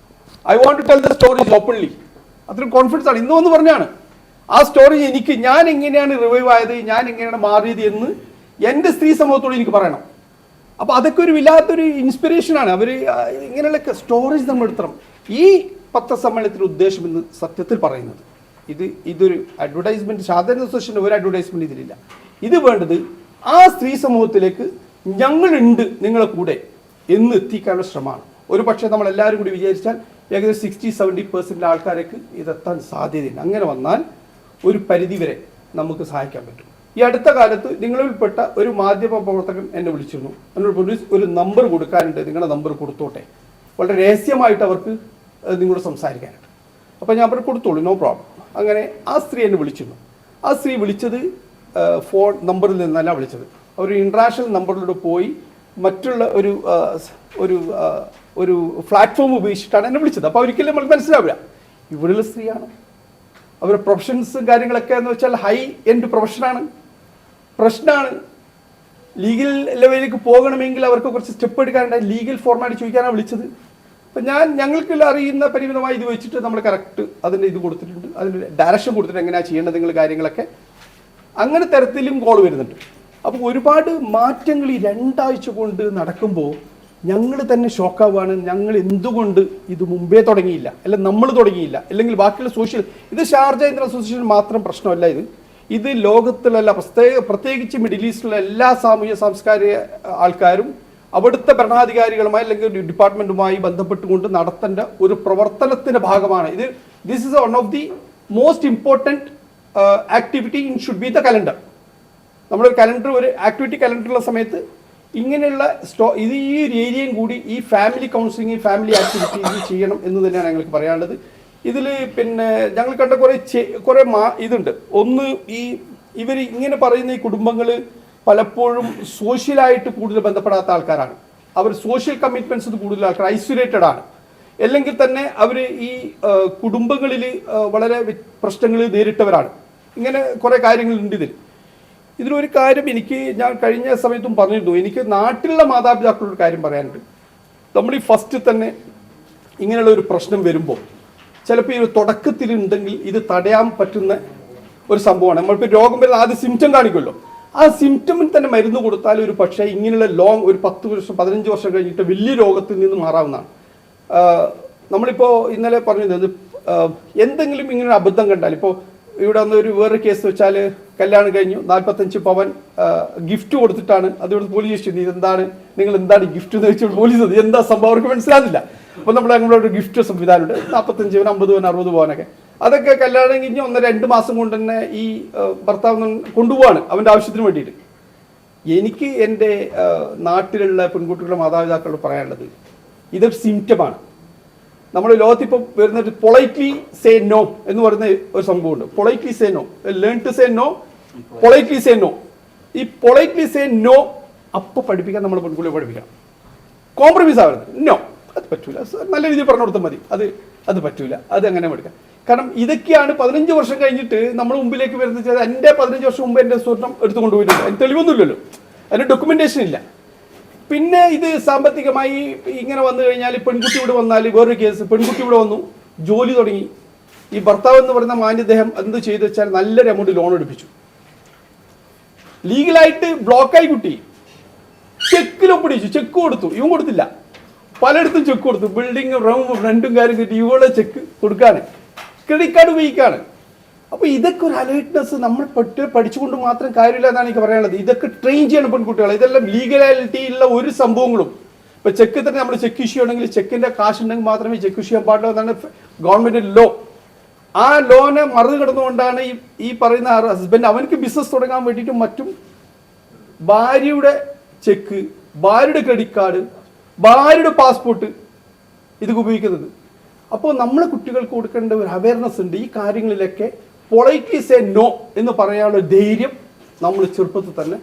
I want to tell the stories openly. അത്രയും കോൺഫിഡൻസ് ആണ്. ഇന്ന് വന്ന് പറഞ്ഞാണ് ആ സ്റ്റോറി എനിക്ക്, ഞാൻ എങ്ങനെയാണ് റിവൈവ് ആയത്, ഞാൻ എങ്ങനെയാണ് മാറിയത് എന്ന് എൻ്റെ സ്ത്രീ സമൂഹത്തോട് എനിക്ക് പറയണം. അപ്പോൾ അതൊക്കെ ഒരു വല്ലാത്തൊരു ഇൻസ്പിറേഷനാണ്. അവർ ഇങ്ങനെയുള്ള സ്റ്റോറീസ് നമ്മൾ എടുത്തണം. ഈ പത്രസമ്മേളനത്തിൻ്റെ ഉദ്ദേശം എന്ന് സത്യത്തിൽ പറയുന്നത്, ഇതൊരു അഡ്വർടൈസ്മെൻറ്റ്, ഷാദൻ അസോസിയേഷൻ്റെ ഒരു അഡ്വർടൈസ്മെൻറ്റ് ഇതിലില്ല. ഇത് വേണ്ടത് ആ സ്ത്രീ സമൂഹത്തിലേക്ക് ഞങ്ങളുണ്ട് നിങ്ങളെ കൂടെ എന്ന് എത്തിക്കാനുള്ള ശ്രമമാണ്. ഒരു പക്ഷേ നമ്മളെല്ലാവരും കൂടി വിചാരിച്ചാൽ ഏകദേശം 60-70% ആൾക്കാർക്ക് ഇതെത്താൻ സാധ്യതയില്ല. അങ്ങനെ വന്നാൽ ഒരു പരിധിവരെ നമുക്ക് സഹായിക്കാൻ പറ്റും. ഈ അടുത്ത കാലത്ത് നിങ്ങളിൽപ്പെട്ട ഒരു മാധ്യമ പ്രവർത്തകൻ എന്നെ വിളിച്ചിരുന്നു. എന്നോട് പോലീസ് ഒരു നമ്പർ കൊടുക്കാനുണ്ട്, നിങ്ങളുടെ നമ്പർ കൊടുത്തോട്ടെ, വളരെ രഹസ്യമായിട്ട് അവർക്ക് നിങ്ങളോട് സംസാരിക്കാനുണ്ട്. അപ്പോൾ ഞാൻ പറഞ്ഞു കൊടുത്തോളൂ, നോ പ്രോബ്ലം. അങ്ങനെ ആ സ്ത്രീ എന്നെ വിളിച്ചിരുന്നു. ആ സ്ത്രീ വിളിച്ചത് ഫോൺ നമ്പറിൽ നിന്നല്ല വിളിച്ചത്, ഒരു ഇൻ്റർനാഷണൽ നമ്പറിലൂടെ പോയി മറ്റുള്ള ഒരു പ്ലാറ്റ്ഫോം ഉപയോഗിച്ചിട്ടാണ് എന്നെ വിളിച്ചത്. അപ്പോൾ ഒരിക്കലും നമുക്ക് മനസ്സിലാവില്ല ഇവിടെയുള്ള സ്ത്രീയാണ്. അവരുടെ പ്രൊഫഷൻസും കാര്യങ്ങളൊക്കെ എന്ന് വെച്ചാൽ ഹൈ എൻഡ് പ്രൊഫഷനാണ്. പ്രശ്നമാണ് ലീഗൽ ലെവലിലേക്ക് പോകണമെങ്കിൽ അവർക്ക് കുറച്ച് സ്റ്റെപ്പ് എടുക്കാനുണ്ടായി. ലീഗൽ ഫോർമാലിറ്റി ചോദിക്കാനാണ് വിളിച്ചത്. അപ്പം ഞങ്ങൾക്ക് അറിയുന്ന പരിമിതമായി ഇത് വെച്ചിട്ട് നമ്മൾ കറക്റ്റ് അതിൻ്റെ ഇത് കൊടുത്തിട്ടുണ്ട്, അതിൻ്റെ ഡയറക്ഷൻ കൊടുത്തിട്ട് എങ്ങനെയാണ് ചെയ്യേണ്ടത് നിങ്ങൾ കാര്യങ്ങളൊക്കെ. അങ്ങനെ തരത്തിലും കോൾ വരുന്നുണ്ട്. അപ്പോൾ ഒരുപാട് മാറ്റങ്ങൾ ഈ 2 ആഴ്ച കൊണ്ട് നടക്കുമ്പോൾ ഞങ്ങൾ തന്നെ ഷോക്കാവുകയാണ്. ഞങ്ങൾ എന്തുകൊണ്ട് ഇത് മുമ്പേ തുടങ്ങിയില്ല, അല്ലെങ്കിൽ നമ്മൾ തുടങ്ങിയില്ല, അല്ലെങ്കിൽ ബാക്കിയുള്ള ഇത് ഷാർജ ഇന്ത്യൻ അസോസിയേഷൻ മാത്രം പ്രശ്നമല്ല. ഇത് ലോകത്തിലുള്ള പ്രത്യേകിച്ച് മിഡിൽ ഈസ്റ്റിലുള്ള എല്ലാ സാമൂഹ്യ സാംസ്കാരിക ആൾക്കാരും അവിടുത്തെ ഭരണാധികാരികളുമായി അല്ലെങ്കിൽ ഡിപ്പാർട്ട്മെൻറ്റുമായി ബന്ധപ്പെട്ടുകൊണ്ട് നടത്തേണ്ട ഒരു പ്രവർത്തനത്തിൻ്റെ ഭാഗമാണ് ഇത്. This is one of the most important activity in should be the calendar. നമ്മളൊരു കലണ്ടർ, ഒരു ആക്ടിവിറ്റി കലണ്ടറുള്ള സമയത്ത് ഇങ്ങനെയുള്ള ഇത് ഈ ഒരു ഏരിയയും കൂടി ഈ ഫാമിലി കൗൺസിലിംഗ്, ഫാമിലി ആക്ടിവിറ്റീസ് ചെയ്യണം എന്ന് തന്നെയാണ് ഞങ്ങൾക്ക് പറയാനുള്ളത്. ഇതിൽ പിന്നെ ഞങ്ങൾ കണ്ട കുറേ ഇതുണ്ട്. ഒന്ന്, ഇവർ ഇങ്ങനെ പറയുന്ന ഈ കുടുംബങ്ങൾ പലപ്പോഴും സോഷ്യലായിട്ട് കൂടുതൽ ബന്ധപ്പെടാത്ത ആൾക്കാരാണ്. അവർ സോഷ്യൽ കമ്മിറ്റ്മെൻറ്റ്സ് കൂടുതൽ ആൾക്കാർ ഐസൊലേറ്റഡ് ആണ്. അല്ലെങ്കിൽ തന്നെ അവർ ഈ കുടുംബങ്ങളിൽ വളരെ പ്രശ്നങ്ങൾ നേരിട്ടവരാണ്. ഇങ്ങനെ കുറേ കാര്യങ്ങളുണ്ട് ഇതിലൊരു കാര്യം ഞാൻ കഴിഞ്ഞ സമയത്തും പറഞ്ഞിരുന്നു. എനിക്ക് നാട്ടിലുള്ള മാതാപിതാക്കളോട് കാര്യം പറയാനുണ്ട്. നമ്മൾ ഈ ഫസ്റ്റ് തന്നെ ഇങ്ങനെയുള്ള ഒരു പ്രശ്നം വരുമ്പോൾ ചിലപ്പോൾ ഈ ഒരു തുടക്കത്തിലുണ്ടെങ്കിൽ ഇത് തടയാൻ പറ്റുന്ന ഒരു സംഭവമാണ്. നമ്മളിപ്പോൾ രോഗം വരുന്ന ആദ്യം സിംറ്റം കാണിക്കുമല്ലോ, ആ സിംറ്റമിൽ തന്നെ മരുന്ന് കൊടുത്താൽ ഒരു പക്ഷേ ഇങ്ങനെയുള്ള ഒരു 10 വർഷം 15 വർഷം കഴിഞ്ഞിട്ട് വലിയ രോഗത്തിൽ നിന്ന് മാറാവുന്നതാണ്. നമ്മളിപ്പോൾ ഇന്നലെ പറഞ്ഞത് എന്തെങ്കിലും ഇങ്ങനെ ഒരു അബദ്ധം കണ്ടാൽ, ഇപ്പോൾ ഇവിടെ വന്ന വേറൊരു കേസ് വെച്ചാൽ കല്യാണം കഴിഞ്ഞു 45 പവൻ ഗിഫ്റ്റ് കൊടുത്തിട്ടാണ് അത് ഇവിടെ പോലീസ് സ്റ്റേഷൻ ഇതെന്താണ് നിങ്ങൾ എന്താണ് ഗിഫ്റ്റ് എന്ന് വെച്ചാൽ പോലീസ് എന്താ സംഭവം അവർക്ക് മനസ്സിലാകുന്നില്ല. അപ്പോൾ നമ്മളെ ഒരു ഗിഫ്റ്റ് സംവിധാനമുണ്ട് 45 പവൻ 50 പവൻ 60 പവനൊക്കെ. അതൊക്കെ കല്യാണം കഴിഞ്ഞ് 1-2 മാസം കൊണ്ട് തന്നെ ഈ ഭർത്താവ് കൊണ്ടുപോവാണ് അവൻ്റെ ആവശ്യത്തിന് വേണ്ടിയിട്ട്. എനിക്ക് എൻ്റെ നാട്ടിലുള്ള പെൺകുട്ടികളുടെ മാതാപിതാക്കളോട് പറയാനുള്ളത് ഇതൊരു സിംറ്റമാണ്. നമ്മുടെ ലോകത്തിപ്പോൾ വരുന്നത് പൊളൈറ്റ്ലി സേ നോ എന്ന് പറയുന്ന ഒരു സംഭവമുണ്ട്. Politely say no, learn to say no, politely say no. ഈ പൊളൈറ്റ്ലി സേ നോ അപ്പോൾ പഠിപ്പിക്കാൻ നമ്മൾ പെൺകുട്ടികളെ പഠിപ്പിക്കണം. കോംപ്രമൈസ് ആവരുത്. നോ, അത് പറ്റൂല, നല്ല രീതിയിൽ പറഞ്ഞു കൊടുത്താൽ മതി. അത് പറ്റൂല, അത് അങ്ങനെ പഠിക്കാം. കാരണം ഇതൊക്കെയാണ് 15 വർഷം കഴിഞ്ഞിട്ട് നമ്മൾ മുമ്പിലേക്ക് വരുന്നത്. എൻ്റെ 15 വർഷം മുമ്പ് എൻ്റെ സ്വർണം എടുത്തു കൊണ്ടുപോയിട്ടുണ്ട്. അതിന് തെളിവൊന്നുമില്ലല്ലോ, അതിന് ഡോക്യുമെന്റേഷൻ ഇല്ല. പിന്നെ ഇത് സാമ്പത്തികമായി ഇങ്ങനെ വന്നു കഴിഞ്ഞാൽ പെൺകുട്ടി ഇവിടെ വന്നാൽ വേറൊരു കേസ്, പെൺകുട്ടി ഇവിടെ വന്നു ജോലി തുടങ്ങി. ഈ ഭർത്താവ് എന്ന് പറയുന്ന മാന്യദേഹം എന്ത് ചെയ്തു വെച്ചാൽ നല്ലൊരു എമൗണ്ട് ലോൺ എടുപ്പിച്ചു. ലീഗലായിട്ട് ബ്ലോക്കായി കുട്ടി ചെക്കിൽ ഒപ്പിടിച്ചു, ചെക്ക് കൊടുത്തു, ഇവൻ കൊടുത്തില്ല. പലയിടത്തും ചെക്ക് കൊടുത്തു, ബിൽഡിംഗ് റൂമും റെന്റും കാര്യം കിട്ടി, ഇവളെ ചെക്ക് കൊടുക്കാണ്, ക്രെഡിറ്റ് കാർഡ് ഉപയോഗിക്കാണ്. അപ്പോൾ ഇതൊക്കെ ഒരു അലേർട്ട്നെസ് നമ്മൾ പഠിച്ചുകൊണ്ട് മാത്രം കാര്യമില്ല എന്നാണ് എനിക്ക് പറയാനുള്ളത്. ഇതൊക്കെ ട്രെയിൻ ചെയ്യണം പെൺകുട്ടികളെ. ഇതെല്ലാം ലീഗലാലിറ്റിയുള്ള ഒരു സംഭവങ്ങളും. ഇപ്പോൾ ചെക്ക് തന്നെ നമ്മൾ ചെക്ക് ഇഷ്യൂ ആണെങ്കിൽ ചെക്കിൻ്റെ കാശ് ഉണ്ടെങ്കിൽ മാത്രമേ ചെക്ക് ഇഷ്യൂ ചെയ്യാൻ പാടുള്ളൂ എന്നാണ് ഗവൺമെൻറ് ലോ. ആ ലോനെ മറികടന്നുകൊണ്ടാണ് ഈ പറയുന്ന ഹസ്ബൻഡ് അവനക്ക് ബിസിനസ് തുടങ്ങാൻ വേണ്ടിയിട്ടും മറ്റും ഭാര്യയുടെ ചെക്ക്, ഭാര്യയുടെ ക്രെഡിറ്റ് കാർഡ്, ഭാര്യയുടെ പാസ്പോർട്ട് ഇതൊക്കെ ഉപയോഗിക്കുന്നത്. അപ്പോൾ നമ്മളെ കുട്ടികൾക്ക് കൊടുക്കേണ്ട ഒരു അവയർനെസ് ഉണ്ട്. ഈ കാര്യങ്ങളിലൊക്കെ പൊളൈറ്റ്ലി സേ നോ എന്ന് പറയാനുള്ള ധൈര്യം നമ്മൾ ചെറുപ്പത്തിൽ തന്നെ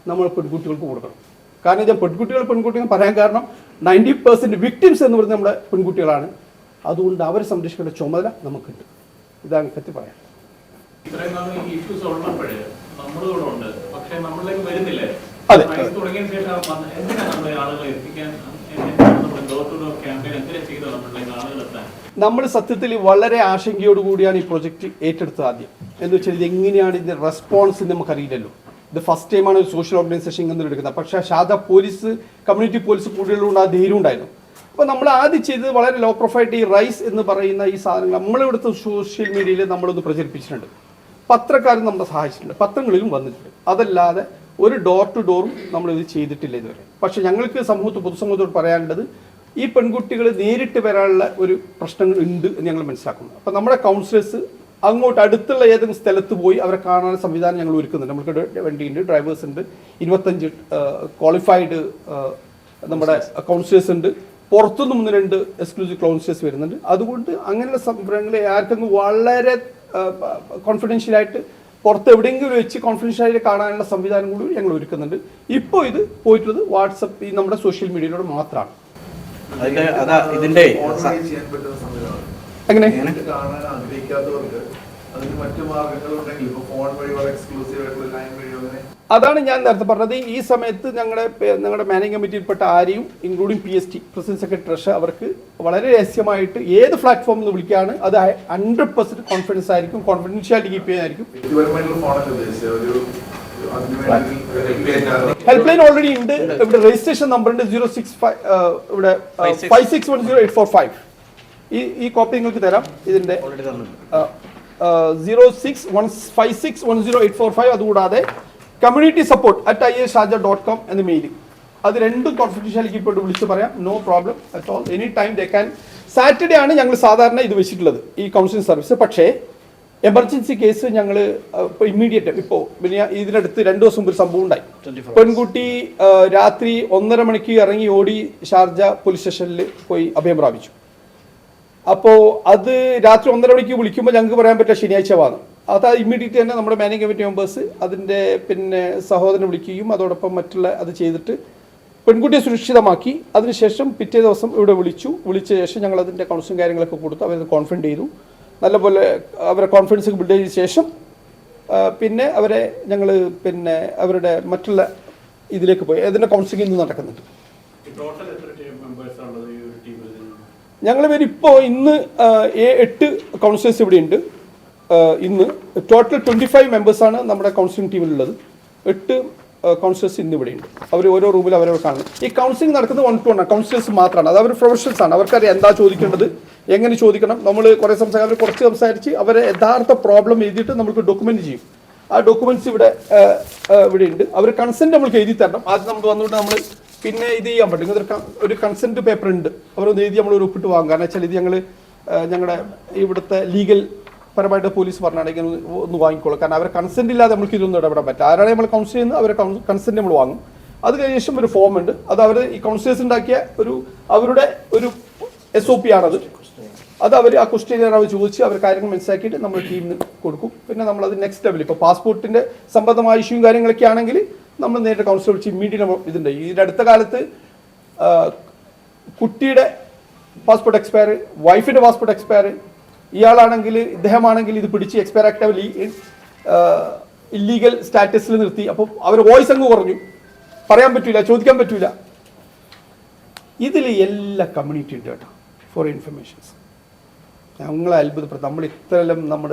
നമ്മൾ പെൺകുട്ടികൾക്ക് കൊടുക്കണം. കാരണം ഞാൻ പെൺകുട്ടികൾ പറയാൻ കാരണം 90% വിക്ടിംസ് എന്ന് പറയുന്നത് നമ്മുടെ പെൺകുട്ടികളാണ്. അതുകൊണ്ട് അവരെ സംരക്ഷിക്കേണ്ട ചുമതല നമുക്കുണ്ട്. ഇതാണ് കത്തി പറയാൻ. അതെ, നമ്മൾ സത്യത്തിൽ വളരെ ആശങ്കയോടുകൂടിയാണ് ഈ പ്രൊജക്റ്റ് ഏറ്റെടുത്തത്. ആദ്യം എന്ന് വെച്ചാൽ ഇത് എങ്ങനെയാണ് ഇതിന്റെ റെസ്പോൺസ് നമുക്കറിയില്ലല്ലോ. ഇത് ഫസ്റ്റ് ടൈമാണ് ഒരു സോഷ്യൽ ഓർഗനൈസേഷൻ ഇങ്ങനെ എടുക്കുന്നത്. പക്ഷേ ഷാദ പോലീസ്, കമ്മ്യൂണിറ്റി പോലീസ് കൂടുതലുകൊണ്ട് ആ ധൈര്യം ഉണ്ടായിരുന്നു. അപ്പോൾ നമ്മൾ ആദ്യം ചെയ്തത് വളരെ ലോ പ്രൊഫൈൽ ഈ റൈസ് എന്ന് പറയുന്ന ഈ സാധനങ്ങൾ നമ്മളിവിടുത്തെ സോഷ്യൽ മീഡിയയിൽ നമ്മളൊന്ന് പ്രചരിപ്പിച്ചിട്ടുണ്ട്. പത്രക്കാരും നമ്മളെ സഹായിച്ചിട്ടുണ്ട്, പത്രങ്ങളിലും വന്നിട്ടുണ്ട്. അതല്ലാതെ ഒരു ഡോർ ടു ഡോറും നമ്മളിത് ചെയ്തിട്ടില്ല ഇതുവരെ. പക്ഷേ ഞങ്ങൾക്ക് പൊതുസമൂഹത്തോട് പറയാനുള്ളത് ഈ പെൺകുട്ടികൾ നേരിട്ട് വരാനുള്ള ഒരു പ്രശ്നങ്ങൾ ഉണ്ട് എന്ന് ഞങ്ങൾ മനസ്സിലാക്കുന്നു. അപ്പോൾ നമ്മുടെ കൗൺസിലേഴ്സ് അങ്ങോട്ട് അടുത്തുള്ള ഏതെങ്കിലും സ്ഥലത്ത് പോയി അവരെ കാണാനുള്ള സംവിധാനം ഞങ്ങൾ ഒരുക്കുന്നുണ്ട്. നമുക്ക് വണ്ടിയുണ്ട്, ഡ്രൈവേഴ്സ് ഉണ്ട്, 25 ക്വാളിഫൈഡ് നമ്മുടെ കൗൺസിലേഴ്സ് ഉണ്ട്. പുറത്തുനിന്ന് 1-2 എക്സ്ക്ലൂസീവ് കൗൺസിലേഴ്സ് വരുന്നുണ്ട്. അതുകൊണ്ട് അങ്ങനെയുള്ള സംരംഭങ്ങളെ ആർക്കെങ്കിലും വളരെ കോൺഫിഡൻഷ്യലായിട്ട് പുറത്ത് എവിടെയെങ്കിലും വെച്ച് കോൺഫിഡൻഷ്യലായിട്ട് കാണാനുള്ള സംവിധാനം കൂടി ഞങ്ങൾ ഒരുക്കുന്നുണ്ട്. ഇപ്പോൾ ഇത് പോയിട്ടുള്ളത് വാട്സപ്പ് ഈ നമ്മുടെ സോഷ്യൽ മീഡിയയിലൂടെ മാത്രമാണ്. ഇതിന്റെ എങ്ങനെ കാണാൻ ആഗ്രഹിക്കാത്തവർക്ക് അതിന് മറ്റു മാർഗങ്ങളുണ്ടെങ്കിൽ ഇപ്പോൾ ഫോൺ വഴി വളരെ എക്സ്ക്ലൂസീവ് ആയിട്ടുള്ള ലൈൻ വഴി അങ്ങനെ. അതാണ് ഞാൻ നേരത്തെ പറഞ്ഞത്. ഈ സമയത്ത് ഞങ്ങളുടെ മാനേജിംഗ് കമ്മിറ്റിയിൽപ്പെട്ട ആരെയും including PST president secretary treasurer അവർക്ക് വളരെ രഹസ്യമായിട്ട് ഏത് പ്ലാറ്റ്ഫോമിൽ നിന്ന് വിളിക്കുകയാണ് അത് 100% കോൺഫിഡൻസ് ആയിരിക്കും, കോൺഫിഡൻഷ്യാലിറ്റി കീപ്പ് ചെയ്യാനായിരിക്കും. ഹെൽപ്പ് ലൈൻ ഓൾറെഡി ഉണ്ട്. ഇവിടെ രജിസ്ട്രേഷൻ നമ്പർ ഉണ്ട് 065 ഇവിടെ 5610-845. ഈ കോപ്പി നിങ്ങൾക്ക് തരാം. ഇതിന്റെ 0615610-845. അതുകൂടാതെ കമ്മ്യൂണിറ്റി സപ്പോർട്ട് @IASharjah.com എന്ന മെയിൽ. അത് രണ്ടും കോൺഫിഡൻഷ്യാലിറ്റി ഇപ്പോൾ വിളിച്ച് പറയാം. No problem at all, any time they can. Saturday ആണ് ഞങ്ങൾ സാധാരണ ഇത് വെച്ചിട്ടുള്ളത് ഈ കൗൺസിലിംഗ് സർവീസ്. പക്ഷേ എമർജൻസി കേസ് ഞങ്ങൾ ഇപ്പോൾ ഇമ്മീഡിയറ്റ് ഇപ്പോൾ പിന്നെ ഇതിനടുത്ത് 2 ദിവസം മുമ്പ് ഒരു സംഭവം ഉണ്ടായി. പെൺകുട്ടി രാത്രി 1:30 മണിക്ക് ഇറങ്ങി ഓടി ഷാർജ പോലീസ് സ്റ്റേഷനിൽ പോയി അഭയം പ്രാപിച്ചു. അപ്പോൾ അത് രാത്രി 1:30 മണിക്ക് വിളിക്കുമ്പോൾ ഞങ്ങൾക്ക് പറയാൻ പറ്റില്ല ശനിയാഴ്ച വാദം. അത് ഇമ്മീഡിയറ്റ് തന്നെ നമ്മുടെ മാനേജിംഗ് കമ്മിറ്റി മെമ്പേഴ്സ് അതിൻ്റെ സഹോദരനെ വിളിക്കുകയും അതോടൊപ്പം മറ്റുള്ള അത് ചെയ്തിട്ട് പെൺകുട്ടിയെ സുരക്ഷിതമാക്കി. അതിനുശേഷം പിറ്റേ ദിവസം ഇവിടെ വിളിച്ച ശേഷം ഞങ്ങൾ അതിൻ്റെ കൗൺസിലിംഗ് കാര്യങ്ങളൊക്കെ കൊടുത്തു. അവരത് കോൺഫിഡൻറ്റ് ചെയ്തു. നല്ലപോലെ അവരെ കോൺഫിഡൻസ് ബിൽഡ് ചെയ്ത ശേഷം പിന്നെ അവരെ ഞങ്ങൾ അവരുടെ മറ്റുള്ള ഇതിലേക്ക് പോയി. അതിൻ്റെ കൗൺസിലിംഗ് ഇന്ന് നടക്കുന്നുണ്ട്. ഞങ്ങൾ ഇപ്പോൾ ഇന്ന് 8 കൗൺസിലേഴ്സ് ഇവിടെ ഉണ്ട്. ഇന്ന് ടോട്ടൽ 25 മെമ്പേഴ്സാണ് നമ്മുടെ കൗൺസിലിംഗ് ടീമിലുള്ളത്. 8 കൗൺസിലേഴ്സ് ഇന്ന് ഇവിടെ ഉണ്ട്. അവർ ഓരോ റൂമിൽ അവരവർ കാണും. ഈ കൗൺസിലിംഗ് നടക്കുന്നത് 1-to-1 കൗൺസിലേഴ്സ് മാത്രമാണ്. അത് അവർ പ്രൊഫഷണൽസ് ആണ്. അവർക്കറിയാം എന്താ ചോദിക്കേണ്ടത്, എങ്ങനെ ചോദിക്കണം. നമ്മൾ കുറച്ച് സംസാരിച്ച് അവരെ യഥാർത്ഥ പ്രോബ്ലം എഴുതിയിട്ട് നമുക്ക് ഡോക്യുമെന്റ് ചെയ്യും. ആ ഡോക്യുമെന്റ്സ് ഇവിടെ ഉണ്ട്. അവർ കൺസെന്റ് നമ്മൾക്ക് എഴുതി തരണം. ആദ്യം നമുക്ക് വന്നുകൊണ്ട് നമ്മൾ പിന്നെ ഇത് ചെയ്യാൻ പറ്റും. ഇങ്ങനത്തെ ഒരു കൺസെന്റ് പേപ്പർ ഉണ്ട്. അവരൊന്ന് എഴുതി നമ്മൾ ഒരു ഒപ്പിട്ട് വാങ്ങും. കാരണം വെച്ചാൽ ഇത് ഞങ്ങളുടെ ഇവിടുത്തെ ലീഗൽ പരമായിട്ട് പോലീസ് പറഞ്ഞാണെങ്കിൽ ഒന്ന് വാങ്ങിക്കോളും. കാരണം അവരെ കൺസെന്റ് ഇല്ലാതെ നമുക്ക് ഇതൊന്നും ഇടപെടാൻ പറ്റും. ആരാണ് നമ്മൾ കൗൺസിൽ ചെയ്യുന്നത് അവരെ കൺസെന്റ് നമ്മൾ വാങ്ങും. അത് കഴിഞ്ഞ ശേഷം ഒരു ഫോം ഉണ്ട്. അത് അവർ ഈ കൗൺസിലേഴ്സ് ഉണ്ടാക്കിയ അവരുടെ ഒരു SOP ആണത്. അത് അവർ ആ ക്വസ്റ്റ്യൻ അവർ ചോദിച്ച് അവർ കാര്യങ്ങൾ മനസ്സിലാക്കിയിട്ട് നമ്മൾ ടീമിന് കൊടുക്കും. പിന്നെ നമ്മളത് നെക്സ്റ്റ് ലെവൽ ഇപ്പോൾ പാസ്പോർട്ടിന്റെ സംബന്ധമായ ഇഷ്യൂയും കാര്യങ്ങളൊക്കെ ആണെങ്കിൽ നമ്മൾ നേരിട്ട് കൗൺസിൽ വിളിച്ച് ഇമ്മീഡിയറ്റ് ഇതുണ്ട്. ഈ അടുത്ത കാലത്ത് കുട്ടിയുടെ പാസ്പോർട്ട് എക്സ്പയർ, വൈഫിന്റെ പാസ്പോർട്ട് എക്സ്പയർ, ഇദ്ദേഹമാണെങ്കിൽ ഇത് പിടിച്ച് എക്സ്പയർ ആക്ടീവ് ഇല്ലീഗൽ സ്റ്റാറ്റസിൽ നിർത്തി. അപ്പോൾ അവർ വോയിസ് അങ്ങ് കുറഞ്ഞു, പറയാൻ പറ്റൂല, ചോദിക്കാൻ പറ്റൂല. ഇതിൽ എല്ലാ കമ്മ്യൂണിറ്റി ഉണ്ട് കേട്ടോ. ഫോർ ഇൻഫർമേഷൻസ് ഞങ്ങളെ അത്ഭുതപ്പെടുത്തും. നമ്മൾ ഇത്രയെല്ലാം നമ്മൾ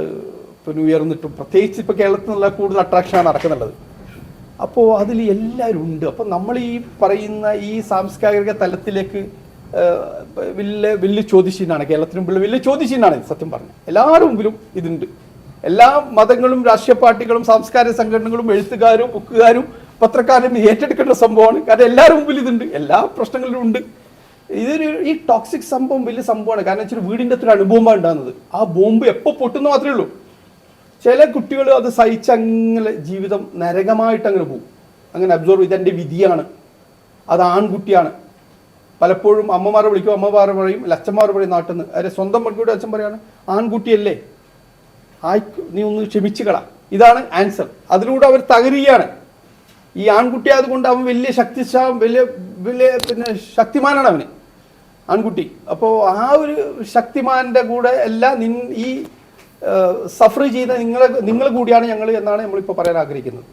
പിന്നെ ഉയർന്നിട്ടും പ്രത്യേകിച്ച് ഇപ്പോൾ കേരളത്തിൽ നിന്നുള്ള കൂടുതൽ അട്രാക്ഷനാണ് നടക്കുന്നുള്ളത്. അപ്പോൾ അതിൽ എല്ലാവരും ഉണ്ട്. അപ്പോൾ നമ്മൾ ഈ പറയുന്ന ഈ സാംസ്കാരിക തലത്തിലേക്ക് വലിയ ചോദ്യചിഹ്നമാണ്. കേരളത്തിന് മുമ്പിൽ വലിയ ചോദ്യചിഹ്നമാണ് സത്യം പറഞ്ഞാൽ. എല്ലാവരുടെ മുമ്പിലും ഇതുണ്ട്. എല്ലാ മതങ്ങളും രാഷ്ട്രീയ പാർട്ടികളും സാംസ്കാരിക സംഘടനകളും എഴുത്തുകാരും ബുക്കുകാരും പത്രക്കാരും ഏറ്റെടുക്കേണ്ട സംഭവമാണ്. കാരണം എല്ലാവരുടെ മുമ്പിൽ ഇതുണ്ട്, എല്ലാ പ്രശ്നങ്ങളിലും ഉണ്ട്. ഈ ടോക്സിക് സംഭവം വലിയ സംഭവമാണ്. കാരണം വെച്ചാൽ വീടിൻ്റെ അത്ര അണുബോംബാണ് ഉണ്ടാകുന്നത്. ആ ബോംബ് എപ്പോൾ പൊട്ടുന്ന മാത്രമേ ഉള്ളൂ. ചില കുട്ടികൾ അത് സഹിച്ച് അങ്ങനെ ജീവിതം നരകമായിട്ട് അങ്ങനെ പോകും. അങ്ങനെ അബ്സോർവ് ചെയ്ത് എൻ്റെ വിധിയാണ്, അത് ആൺകുട്ടിയാണ്. പലപ്പോഴും അമ്മമാരെ വിളിക്കും, അമ്മമാരെ പറയും, അച്ഛന്മാർ പറയും നാട്ടിൽ നിന്ന്. അരെ സ്വന്തം പെൺകുട്ടി അച്ഛൻ പറയാണ് ആൺകുട്ടിയല്ലേ, നീ ഒന്ന് ക്ഷമിച്ചുകളാ. ഇതാണ് ആൻസർ. അതിലൂടെ അവർ തകരുകയാണ്. ഈ ആൺകുട്ടി ആയതുകൊണ്ട് അവൻ വലിയ വലിയ പിന്നെ ശക്തിമാനാണ് അവന്, ആൺകുട്ടി. അപ്പോൾ ആ ഒരു ശക്തിമാന്റെ കൂടെ എല്ലാം ഈ സഫർ ചെയ്ത നിങ്ങൾ കൂടിയാണ് ഞങ്ങൾ എന്നാണ് നമ്മളിപ്പോൾ പറയാൻ ആഗ്രഹിക്കുന്നത്.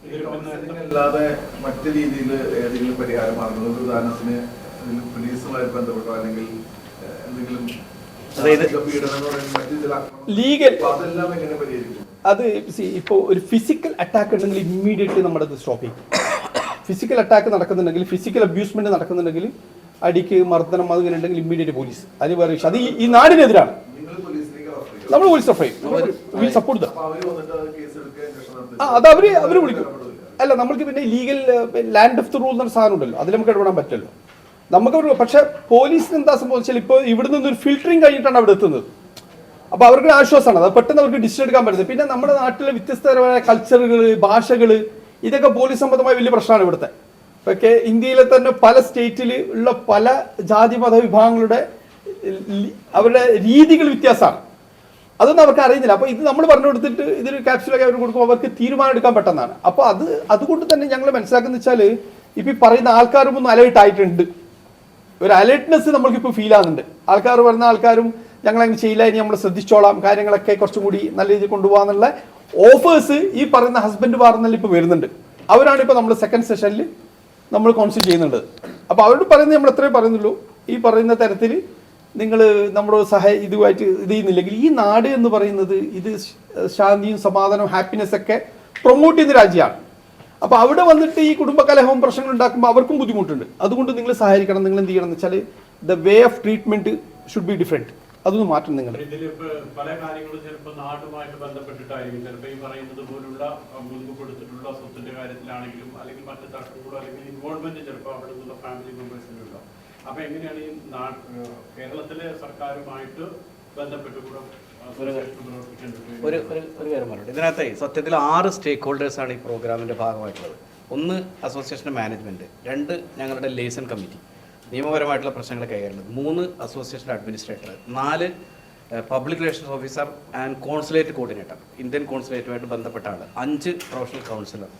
അല്ലാതെ മറ്റു രീതിയിൽ ഏതെങ്കിലും പരിഹാരം മാർഗങ്ങൾ, ഉദാഹരണത്തിന് പോലീസുമായി ബന്ധപ്പെട്ടോ അല്ലെങ്കിൽ എന്തെങ്കിലും ലീഗൽ, അതെല്ലാം എങ്ങനെ പരിഹരിക്കും? അത് ഇപ്പോൾ ഒരു ഫിസിക്കൽ അറ്റാക്ക് ഉണ്ടെങ്കിൽ ഇമ്മീഡിയറ്റ്ലി നമ്മളത് സ്റ്റോപ്പ് ചെയ്യും. ഫിസിക്കൽ അറ്റാക്ക് നടക്കുന്നുണ്ടെങ്കിൽ, ഫിസിക്കൽ അബ്യൂസ്മെന്റ് നടക്കുന്നുണ്ടെങ്കിൽ, അടിക്ക് മർദ്ദനം അതിങ്ങനെ ഉണ്ടെങ്കിൽ ഇമ്മീഡിയറ്റ് പോലീസ്. അതിന് വേറെ വിഷയം. അത് ഈ നാടിനെതിരാണ്. നമ്മൾ പോലീസ് സപ്പോർട്ട്. അത് അവര് വിളിക്കും. അല്ല, നമ്മൾക്ക് പിന്നെ legal land of the rule എന്ന സാധനം ഉണ്ടല്ലോ, അതിൽ നമുക്ക് ഇടപെടാൻ പറ്റില്ലല്ലോ. നമുക്ക് പക്ഷെ പോലീസിന് എന്താ സംഭവിച്ചാൽ ഇപ്പോൾ ഇവിടെ നിന്നൊരു ഫിൽറ്ററിങ് കഴിഞ്ഞിട്ടാണ് അവിടെ എത്തുന്നത്. അപ്പോൾ അവർക്ക് ആശ്വാസമാണ്. അത് പെട്ടെന്ന് അവർക്ക് ഡിസിഷൻ എടുക്കാൻ പറ്റുന്നത്. പിന്നെ നമ്മുടെ നാട്ടിലെ വ്യത്യസ്തപരമായ കൾച്ചറുകൾ, ഭാഷകൾ, ഇതൊക്കെ പോലീസ് സംബന്ധമായ വലിയ പ്രശ്നമാണ് ഇവിടുത്തെ. ഒക്കെ ഇന്ത്യയിലെ തന്നെ പല സ്റ്റേറ്റിൽ ഉള്ള പല ജാതി മത വിഭാഗങ്ങളുടെ അവരുടെ രീതികൾ വ്യത്യാസമാണ്. അതൊന്നും അവർക്ക് അറിയുന്നില്ല. അപ്പോൾ ഇത് നമ്മൾ പറഞ്ഞു കൊടുത്തിട്ട് ഇതൊരു ക്യാപ്സ്യൂളൊക്കെ അവർ കൊടുക്കുമ്പോൾ അവർക്ക് തീരുമാനം എടുക്കാൻ പെട്ടെന്നാണ്. അപ്പോൾ അതുകൊണ്ട് തന്നെ ഞങ്ങൾ മനസ്സിലാക്കുന്ന വെച്ചാൽ ഇപ്പം ഈ പറയുന്ന ആൾക്കാരും ഒന്ന് അലേർട്ട് ആയിട്ടുണ്ട്. ഒരു അലേർട്ട്നെസ് നമ്മൾക്കിപ്പോൾ ഫീൽ ആകുന്നുണ്ട്. ആൾക്കാർ പറയുന്ന ആൾക്കാരും ഞങ്ങളങ്ങനെ ചെയ്യില്ല, ഇനി നമ്മൾ ശ്രദ്ധിച്ചോളാം, കാര്യങ്ങളൊക്കെ കുറച്ചും കൂടി നല്ല രീതിയിൽ കൊണ്ടുപോകാന്നുള്ള ഓഫേഴ്സ് ഈ പറയുന്ന ഹസ്ബൻഡ് പറഞ്ഞാൽ ഇപ്പോൾ വരുന്നുണ്ട്. അവരാണ് ഇപ്പോൾ നമ്മൾ സെക്കൻഡ് സെഷനിൽ നമ്മൾ കോൺസിഡർ ചെയ്യുന്നുണ്ട്. അപ്പോൾ അവരോട് പറയുന്നത് നമ്മൾ എത്രയും പറയുന്നുള്ളൂ, ഈ പറയുന്ന തരത്തിൽ നിങ്ങൾ നമ്മുടെ ഇതുമായിട്ട് ഇത് ചെയ്യുന്നില്ലെങ്കിൽ ഈ നാട് എന്ന് പറയുന്നത് ഇത് ശാന്തിയും സമാധാനവും ഹാപ്പിനെസ് ഒക്കെ പ്രൊമോട്ട് ചെയ്യുന്ന രാജ്യമാണ്. അപ്പോൾ അവിടെ വന്നിട്ട് ഈ കുടുംബകലഹവും പ്രശ്നങ്ങൾ ഉണ്ടാക്കുമ്പോൾ അവർക്കും ബുദ്ധിമുട്ടുണ്ട്. അതുകൊണ്ട് നിങ്ങൾ സഹായിക്കണം. നിങ്ങൾ എന്ത് ചെയ്യണം എന്ന് വെച്ചാൽ the way of treatment should be different. അതൊന്നും മാറ്റം നിങ്ങൾ. പല കാര്യങ്ങളും ചിലപ്പോൾ നാടുമായിട്ട് ബന്ധപ്പെട്ടിട്ടായിരിക്കും. ചിലപ്പോൾ ഈ പറയുന്നത് പോലുള്ള മുൻപ് കൊടുത്തിട്ടുള്ള സ്വത്തിന്റെ കാര്യത്തിലാണെങ്കിലും അല്ലെങ്കിൽ മറ്റു തർക്കങ്ങളോ അല്ലെങ്കിൽ ഇൻവോൾവ്മെന്റ് ചിലപ്പോൾ അവിടെ നിന്നുള്ള ഫാമിലി മെമ്പേഴ്സിനുള്ള. അപ്പൊ എങ്ങനെയാണ് ഈ കേരളത്തിലെ സർക്കാരുമായിട്ട് ബന്ധപ്പെട്ടുകൂടെ ഒരു കാര്യം പറഞ്ഞിട്ട് ഇതിനകത്ത് സത്യത്തിൽ 6 സ്റ്റേക്ക് ഹോൾഡേഴ്സാണ് ഈ പ്രോഗ്രാമിൻ്റെ ഭാഗമായിട്ടുള്ളത്. 1 അസോസിയേഷൻ്റെ മാനേജ്മെൻറ്റ്, 2 ഞങ്ങളുടെ ലേസൺ കമ്മിറ്റി നിയമപരമായിട്ടുള്ള പ്രശ്നങ്ങൾ കൈകാര്യം, 3 അസോസിയേഷൻ്റെ administrator, 4 public relations officer and consulate coordinator, Indian കോൺസുലേറ്റുമായിട്ട് ബന്ധപ്പെട്ട ആൾ, 5 പ്രൊഫഷണൽ കൗൺസിലർ,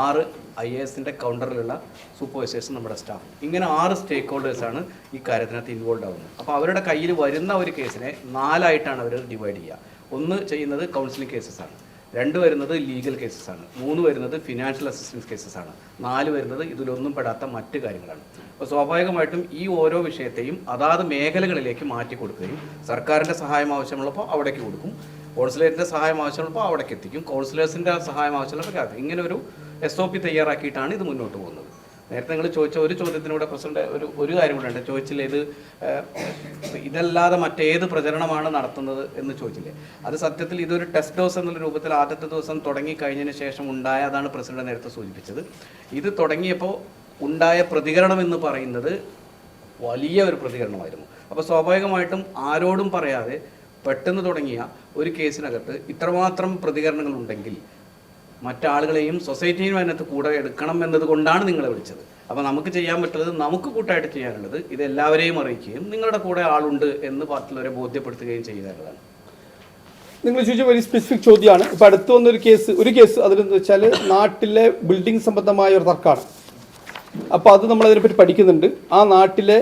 6 IASന്റെ കൗണ്ടറിലുള്ള സൂപ്പർവൈസേഴ്സ്, നമ്മുടെ സ്റ്റാഫ്. ഇങ്ങനെ 6 സ്റ്റേക്ക് ഹോൾഡേഴ്സാണ് ഈ കാര്യത്തിനകത്ത് ഇൻവോൾവ് ആവുന്നത്. അപ്പോൾ അവരുടെ കയ്യിൽ വരുന്ന ഒരു കേസിനെ 4 ആയിട്ടാണ് അവർ ഡിവൈഡ് ചെയ്യുക. ഒന്ന് ചെയ്യുന്നത് കൗൺസിലിംഗ് കേസസ് ആണ്, 2 വരുന്നത് ലീഗൽ കേസസ് ആണ്, 3 വരുന്നത് ഫിനാൻഷ്യൽ അസിസ്റ്റൻസ് കേസസ് ആണ്, 4 വരുന്നത് ഇതിലൊന്നും പെടാത്ത മറ്റ് കാര്യങ്ങളാണ്. അപ്പോൾ സ്വാഭാവികമായിട്ടും ഈ ഓരോ വിഷയത്തെയും അതാത് മേഖലകളിലേക്ക് മാറ്റി കൊടുക്കുകയും സർക്കാരിൻ്റെ സഹായം ആവശ്യമുള്ളപ്പോൾ അവിടേക്ക് കൊടുക്കും, കോൺസുലേറ്റിൻ്റെ സഹായം ആവശ്യമുള്ളപ്പോൾ അവിടേക്ക് എത്തിക്കും, കൗൺസിലേഴ്സിൻ്റെ സഹായം ആവശ്യമുള്ളപ്പോൾ ഇങ്ങനെ ഒരു SOP തയ്യാറാക്കിയിട്ടാണ് ഇത് മുന്നോട്ട് പോകുന്നത്. നേരത്തെ നിങ്ങൾ ചോദിച്ച ഒരു ചോദ്യത്തിനൂടെ പ്രസിഡന്റ് ഒരു കാര്യം കൂടെ ഉണ്ട്, ചോദിച്ചില്ലേ ഇതല്ലാതെ മറ്റേത് പ്രചരണമാണ് നടത്തുന്നത് എന്ന് ചോദിച്ചില്ലേ. അത് സത്യത്തിൽ ഇതൊരു ടെസ്റ്റ് ഡോസ് എന്നുള്ള രൂപത്തിൽ ആദ്യത്തെ ദിവസം തുടങ്ങി കഴിഞ്ഞതിന് ശേഷം ഉണ്ടായതാണ് പ്രസിഡന്റ് നേരത്തെ സൂചിപ്പിച്ചത്. ഇത് തുടങ്ങിയപ്പോൾ ഉണ്ടായ പ്രതികരണം എന്ന് പറയുന്നത് വലിയ ഒരു പ്രതികരണമായിരുന്നു. അപ്പോൾ സ്വാഭാവികമായിട്ടും ആരോടും പറയാതെ പെട്ടെന്ന് തുടങ്ങിയ ഒരു കേസിനകത്ത് ഇത്രമാത്രം പ്രതികരണങ്ങൾ ഉണ്ടെങ്കിൽ മറ്റാളുകളെയും സൊസൈറ്റിയും അതിനകത്ത് കൂടെ എടുക്കണം എന്നതുകൊണ്ടാണ് നിങ്ങളെ വിളിച്ചത്. അപ്പോൾ നമുക്ക് ചെയ്യാൻ പറ്റുന്നത്, നമുക്ക് കൂട്ടായിട്ട് ചെയ്യാനുള്ളത് ഇത് എല്ലാവരെയും അറിയിക്കുകയും നിങ്ങളുടെ കൂടെ ആളുണ്ട് എന്ന് പാർട്ടിയുള്ളവരെ ബോധ്യപ്പെടുത്തുകയും ചെയ്യുക എന്നതാണ്. നിങ്ങൾ ചോദിച്ച ഒരു സ്പെസിഫിക് ചോദ്യമാണ്. ഇപ്പോൾ അടുത്ത് വന്നൊരു കേസ് അതിലെന്ന് വെച്ചാൽ നാട്ടിലെ ബിൽഡിംഗ് സംബന്ധമായ ഒരു തർക്കമാണ്. അപ്പോൾ അത് നമ്മളതിനെപ്പറ്റി പഠിക്കുന്നുണ്ട്. ആ നാട്ടിലെ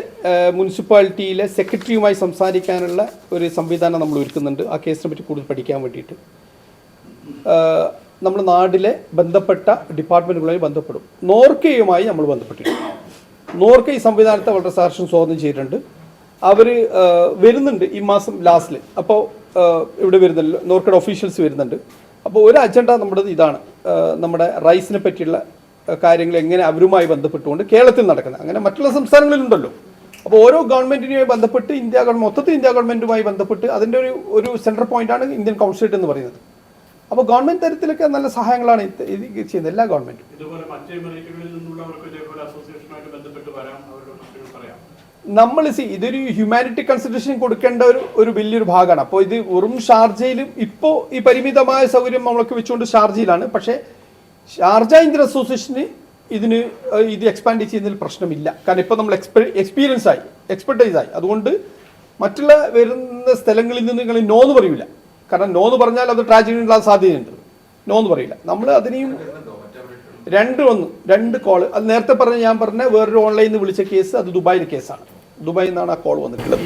മുനിസിപ്പാലിറ്റിയിലെ സെക്രട്ടറിയുമായി സംസാരിക്കാനുള്ള ഒരു സംവിധാനം നമ്മൾ ഒരുക്കുന്നുണ്ട്. ആ കേസിനെ പറ്റി കൂടുതൽ പഠിക്കാൻ വേണ്ടിയിട്ട് നമ്മൾ നാട്ടിലെ ബന്ധപ്പെട്ട ഡിപ്പാർട്ട്മെൻറ്റുകളുമായി ബന്ധപ്പെടും. നോർക്കയുമായി നമ്മൾ ബന്ധപ്പെട്ടിട്ടുണ്ട്. നോർക്ക ഈ സംവിധാനത്തെ വളരെ സാക്ഷ്യം സ്വാഗതം ചെയ്തിട്ടുണ്ട്. അവർ വരുന്നുണ്ട് ഈ മാസം ലാസ്റ്റിൽ. അപ്പോൾ ഇവിടെ വരുന്നില്ല, നോർക്കയുടെ ഒഫീഷ്യൽസ് വരുന്നുണ്ട്. അപ്പോൾ ഒരു അജണ്ട നമ്മുടെ ഇതാണ്, നമ്മുടെ റൈസിനെ പറ്റിയുള്ള കാര്യങ്ങൾ എങ്ങനെ അവരുമായി ബന്ധപ്പെട്ടുകൊണ്ട് കേരളത്തിൽ നടക്കുന്നത്. അങ്ങനെ മറ്റുള്ള സംസ്ഥാനങ്ങളിലുണ്ടല്ലോ. അപ്പോൾ ഓരോ ഗവൺമെൻറ്റിനുമായി ബന്ധപ്പെട്ട് മൊത്തത്തിൽ ഇന്ത്യ ഗവൺമെൻറ്റുമായി ബന്ധപ്പെട്ട് അതിൻ്റെ ഒരു സെൻട്രൽ പോയിന്റാണ് ഇന്ത്യൻ കൗൺസിലേറ്റ് എന്ന് പറയുന്നത്. അപ്പോൾ ഗവൺമെൻറ് തരത്തിലൊക്കെ നല്ല സഹായങ്ങളാണ് ഇത് ചെയ്യുന്നത് എല്ലാ ഗവൺമെൻറ്റും. നമ്മൾ ഇതൊരു ഹ്യൂമാനിറ്റി കൺസിഡറേഷൻ കൊടുക്കേണ്ട ഒരു വലിയൊരു ഭാഗമാണ്. അപ്പോൾ ഇത് വെറും ഷാർജയിലും ഇപ്പോൾ ഈ പരിമിതമായ സൗകര്യം നമ്മളൊക്കെ വെച്ചുകൊണ്ട് ഷാർജയിലാണ്. പക്ഷേ ഷാർജ ഇന്ത്യൻ അസോസിയേഷന് ഇത് എക്സ്പാൻഡ് ചെയ്യുന്നതിൽ പ്രശ്നമില്ല. കാരണം ഇപ്പോൾ നമ്മൾ എക്സ്പെർട്ടൈസ് ആയി. അതുകൊണ്ട് മറ്റുള്ള വരുന്ന സ്ഥലങ്ങളിൽ നിന്ന് നിങ്ങൾ നോന്ന് പറയൂല. കാരണം നോന്ന് പറഞ്ഞാൽ അത് ട്രാജഡി ഉണ്ടാകാൻ സാധ്യതയുണ്ട്. നോന്ന് പറയില്ല. നമ്മൾ അതിനെയും രണ്ട് കോള് അത് നേരത്തെ ഞാൻ പറഞ്ഞ വേറൊരു ഓൺലൈനിൽ നിന്ന് വിളിച്ച കേസ്, അത് ദുബായിലെ കേസാണ്. ദുബായിൽ നിന്നാണ് ആ കോൾ വന്നിട്ടുള്ളത്.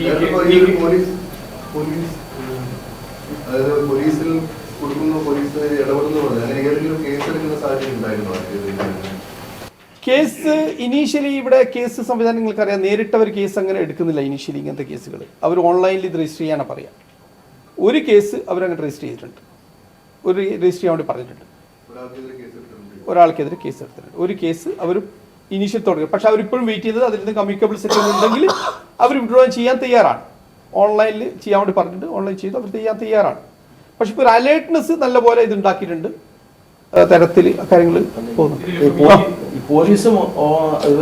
കേസ് ഇനീഷ്യലി ഇവിടെ കേസ് സംവിധാനം നിങ്ങൾക്കറിയാം, നേരിട്ട് അവർ കേസ് അങ്ങനെ എടുക്കുന്നില്ല. ഇനീഷ്യലി ഇങ്ങനത്തെ കേസുകൾ അവർ ഓൺലൈനിൽ ഇത് രജിസ്റ്റർ ചെയ്യാനാണ് പറയാം. ഒരു കേസ് അവരങ്ങനെ രജിസ്റ്റർ ചെയ്തിട്ടുണ്ട്, രജിസ്റ്റർ ചെയ്യാൻ വേണ്ടി പറഞ്ഞിട്ടുണ്ട്. ഒരാൾക്കെതിരെ കേസ് എടുത്തിട്ടുണ്ട്. ഒരു കേസ് അവർ ഇനീഷ്യൽ തുടങ്ങി. പക്ഷെ അവരിപ്പോഴും വെയിറ്റ് ചെയ്തത് അതിൽ നിന്ന് കമ്മ്യൂണിക്കബിൾ സെറ്റിൽമെന്റ് ഉണ്ടെങ്കിൽ അവർ വിഡ്രോ ചെയ്യാൻ തയ്യാറാണ്. ഓൺലൈനിൽ ചെയ്യാൻ വേണ്ടി പറഞ്ഞിട്ടുണ്ട്, ഓൺലൈൻ ചെയ്ത് അവർ ചെയ്യാൻ തയ്യാറാണ്. പക്ഷെ ഇപ്പോൾ ഒരു അലേർട്ട്നെസ് നല്ലപോലെ ഇത് ഉണ്ടാക്കിയിട്ടുണ്ട്. തരത്തിൽ കാര്യങ്ങൾ ഈ പോലീസും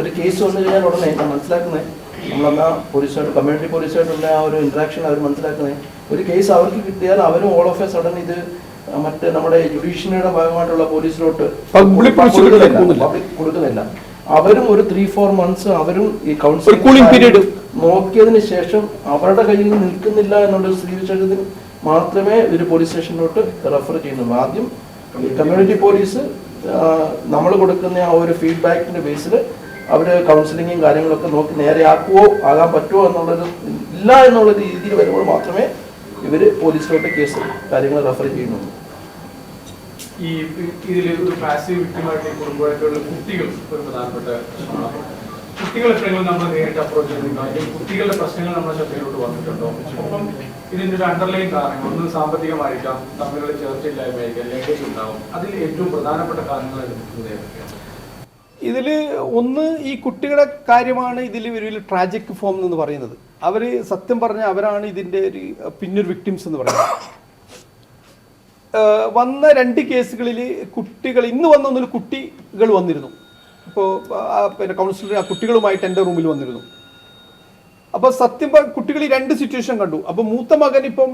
ഒരു കേസ് വന്നു കഴിഞ്ഞാൽ ഉടനെ മനസ്സിലാക്കുന്നത്, നമ്മളെന്നാ പോലീസുമായിട്ട് കമ്മ്യൂണിറ്റി പോലീസുമായിട്ടുള്ള ആ ഒരു ഇന്ററാക്ഷൻ അവർ മനസ്സിലാക്കുന്നത്, ഒരു കേസ് അവർക്ക് കിട്ടിയാൽ അവരും ഓൾ ഓഫ് എ സഡൻ ഇത് മറ്റ് നമ്മുടെ ജുഡീഷ്യറിയുടെ ഭാഗമായിട്ടുള്ള പോലീസിലോട്ട് പബ്ലിക് കൊടുക്കുന്നില്ല. അവരും ഒരു 3-4 months അവരും ഈ കൗൺസിലിംഗ് പീരീഡ് നോക്കിയതിന് ശേഷം അവരുടെ കയ്യിൽ നിൽക്കുന്നില്ല എന്നുള്ള സ്ഥിതിവിശേഷത്തിൽ മാത്രമേ ഒരു പോലീസ് സ്റ്റേഷനിലോട്ട് റെഫർ ചെയ്യുന്നുള്ളൂ. ആദ്യം കമ്മ്യൂണിറ്റി പോലീസ് നമ്മൾ കൊടുക്കുന്ന ആ ഒരു ഫീഡ്ബാക്കിന്റെ ബേസിൽ അവർ കൗൺസിലിങ്ങും കാര്യങ്ങളൊക്കെ നോക്കി നേരെ ആകാൻ പറ്റുമോ എന്നുള്ളത് ഇല്ല എന്നുള്ള രീതിയിൽ വരുമ്പോൾ മാത്രമേ ഇവർ പോലീസിലോട്ട് കേസ് കാര്യങ്ങൾ റെഫർ ചെയ്യുന്നുള്ളൂ. ഈ ഇതിൽ ഒരു പാസീവ് വിക്ടിമായിട്ട് കുടുംബമായിട്ടുള്ള കുട്ടികൾ ഒരു പ്രധാനപ്പെട്ട കുട്ടികൾ എപ്പോഴെങ്കിലും നമ്മൾ നേരിട്ട് അപ്രോച്ച് ചെയ്യുന്നുണ്ടെങ്കിൽ കുട്ടികളുടെ പ്രശ്നങ്ങൾ നമ്മുടെ ശ്രദ്ധയിലോട്ട് വന്നിട്ടുണ്ടോ? അപ്പം ഇതിൻ്റെ ഒരു അണ്ടർലൈൻ കാരണങ്ങൾ ഒന്ന് സാമ്പത്തികമായിരിക്കാം, തമ്മിലുള്ള ചേർച്ചയില്ലായ്മയായിരിക്കാം, ലംഘനം ഉണ്ടാവും. അതിൽ ഏറ്റവും പ്രധാനപ്പെട്ട കാരണങ്ങൾ ഏതൊക്കെയാണ്? ഇതിൽ ഒന്ന് ഈ കുട്ടികളുടെ കാര്യമാണ് ഇതിൽ ഒരു ട്രാജിക് ഫോം എന്ന് പറയുന്നത്. അവർ സത്യം പറഞ്ഞാൽ അവരാണ് ഇതിൻ്റെ ഒരു പിന്നൊരു വിക്ടിംസ് എന്ന് പറയുന്നത്. വന്ന 2 കേസുകളിൽ കുട്ടികൾ, ഇന്ന് വന്ന ഒന്നിൽ കുട്ടികൾ വന്നിരുന്നു. ഇപ്പോൾ പിന്നെ കൗൺസിലർ ആ കുട്ടികളുമായിട്ട് എൻ്റെ റൂമിൽ വന്നിരുന്നു. അപ്പോൾ സത്യം കുട്ടികൾ ഈ 2 സിറ്റുവേഷൻ കണ്ടു. അപ്പോൾ മൂത്ത മകൻ ഇപ്പം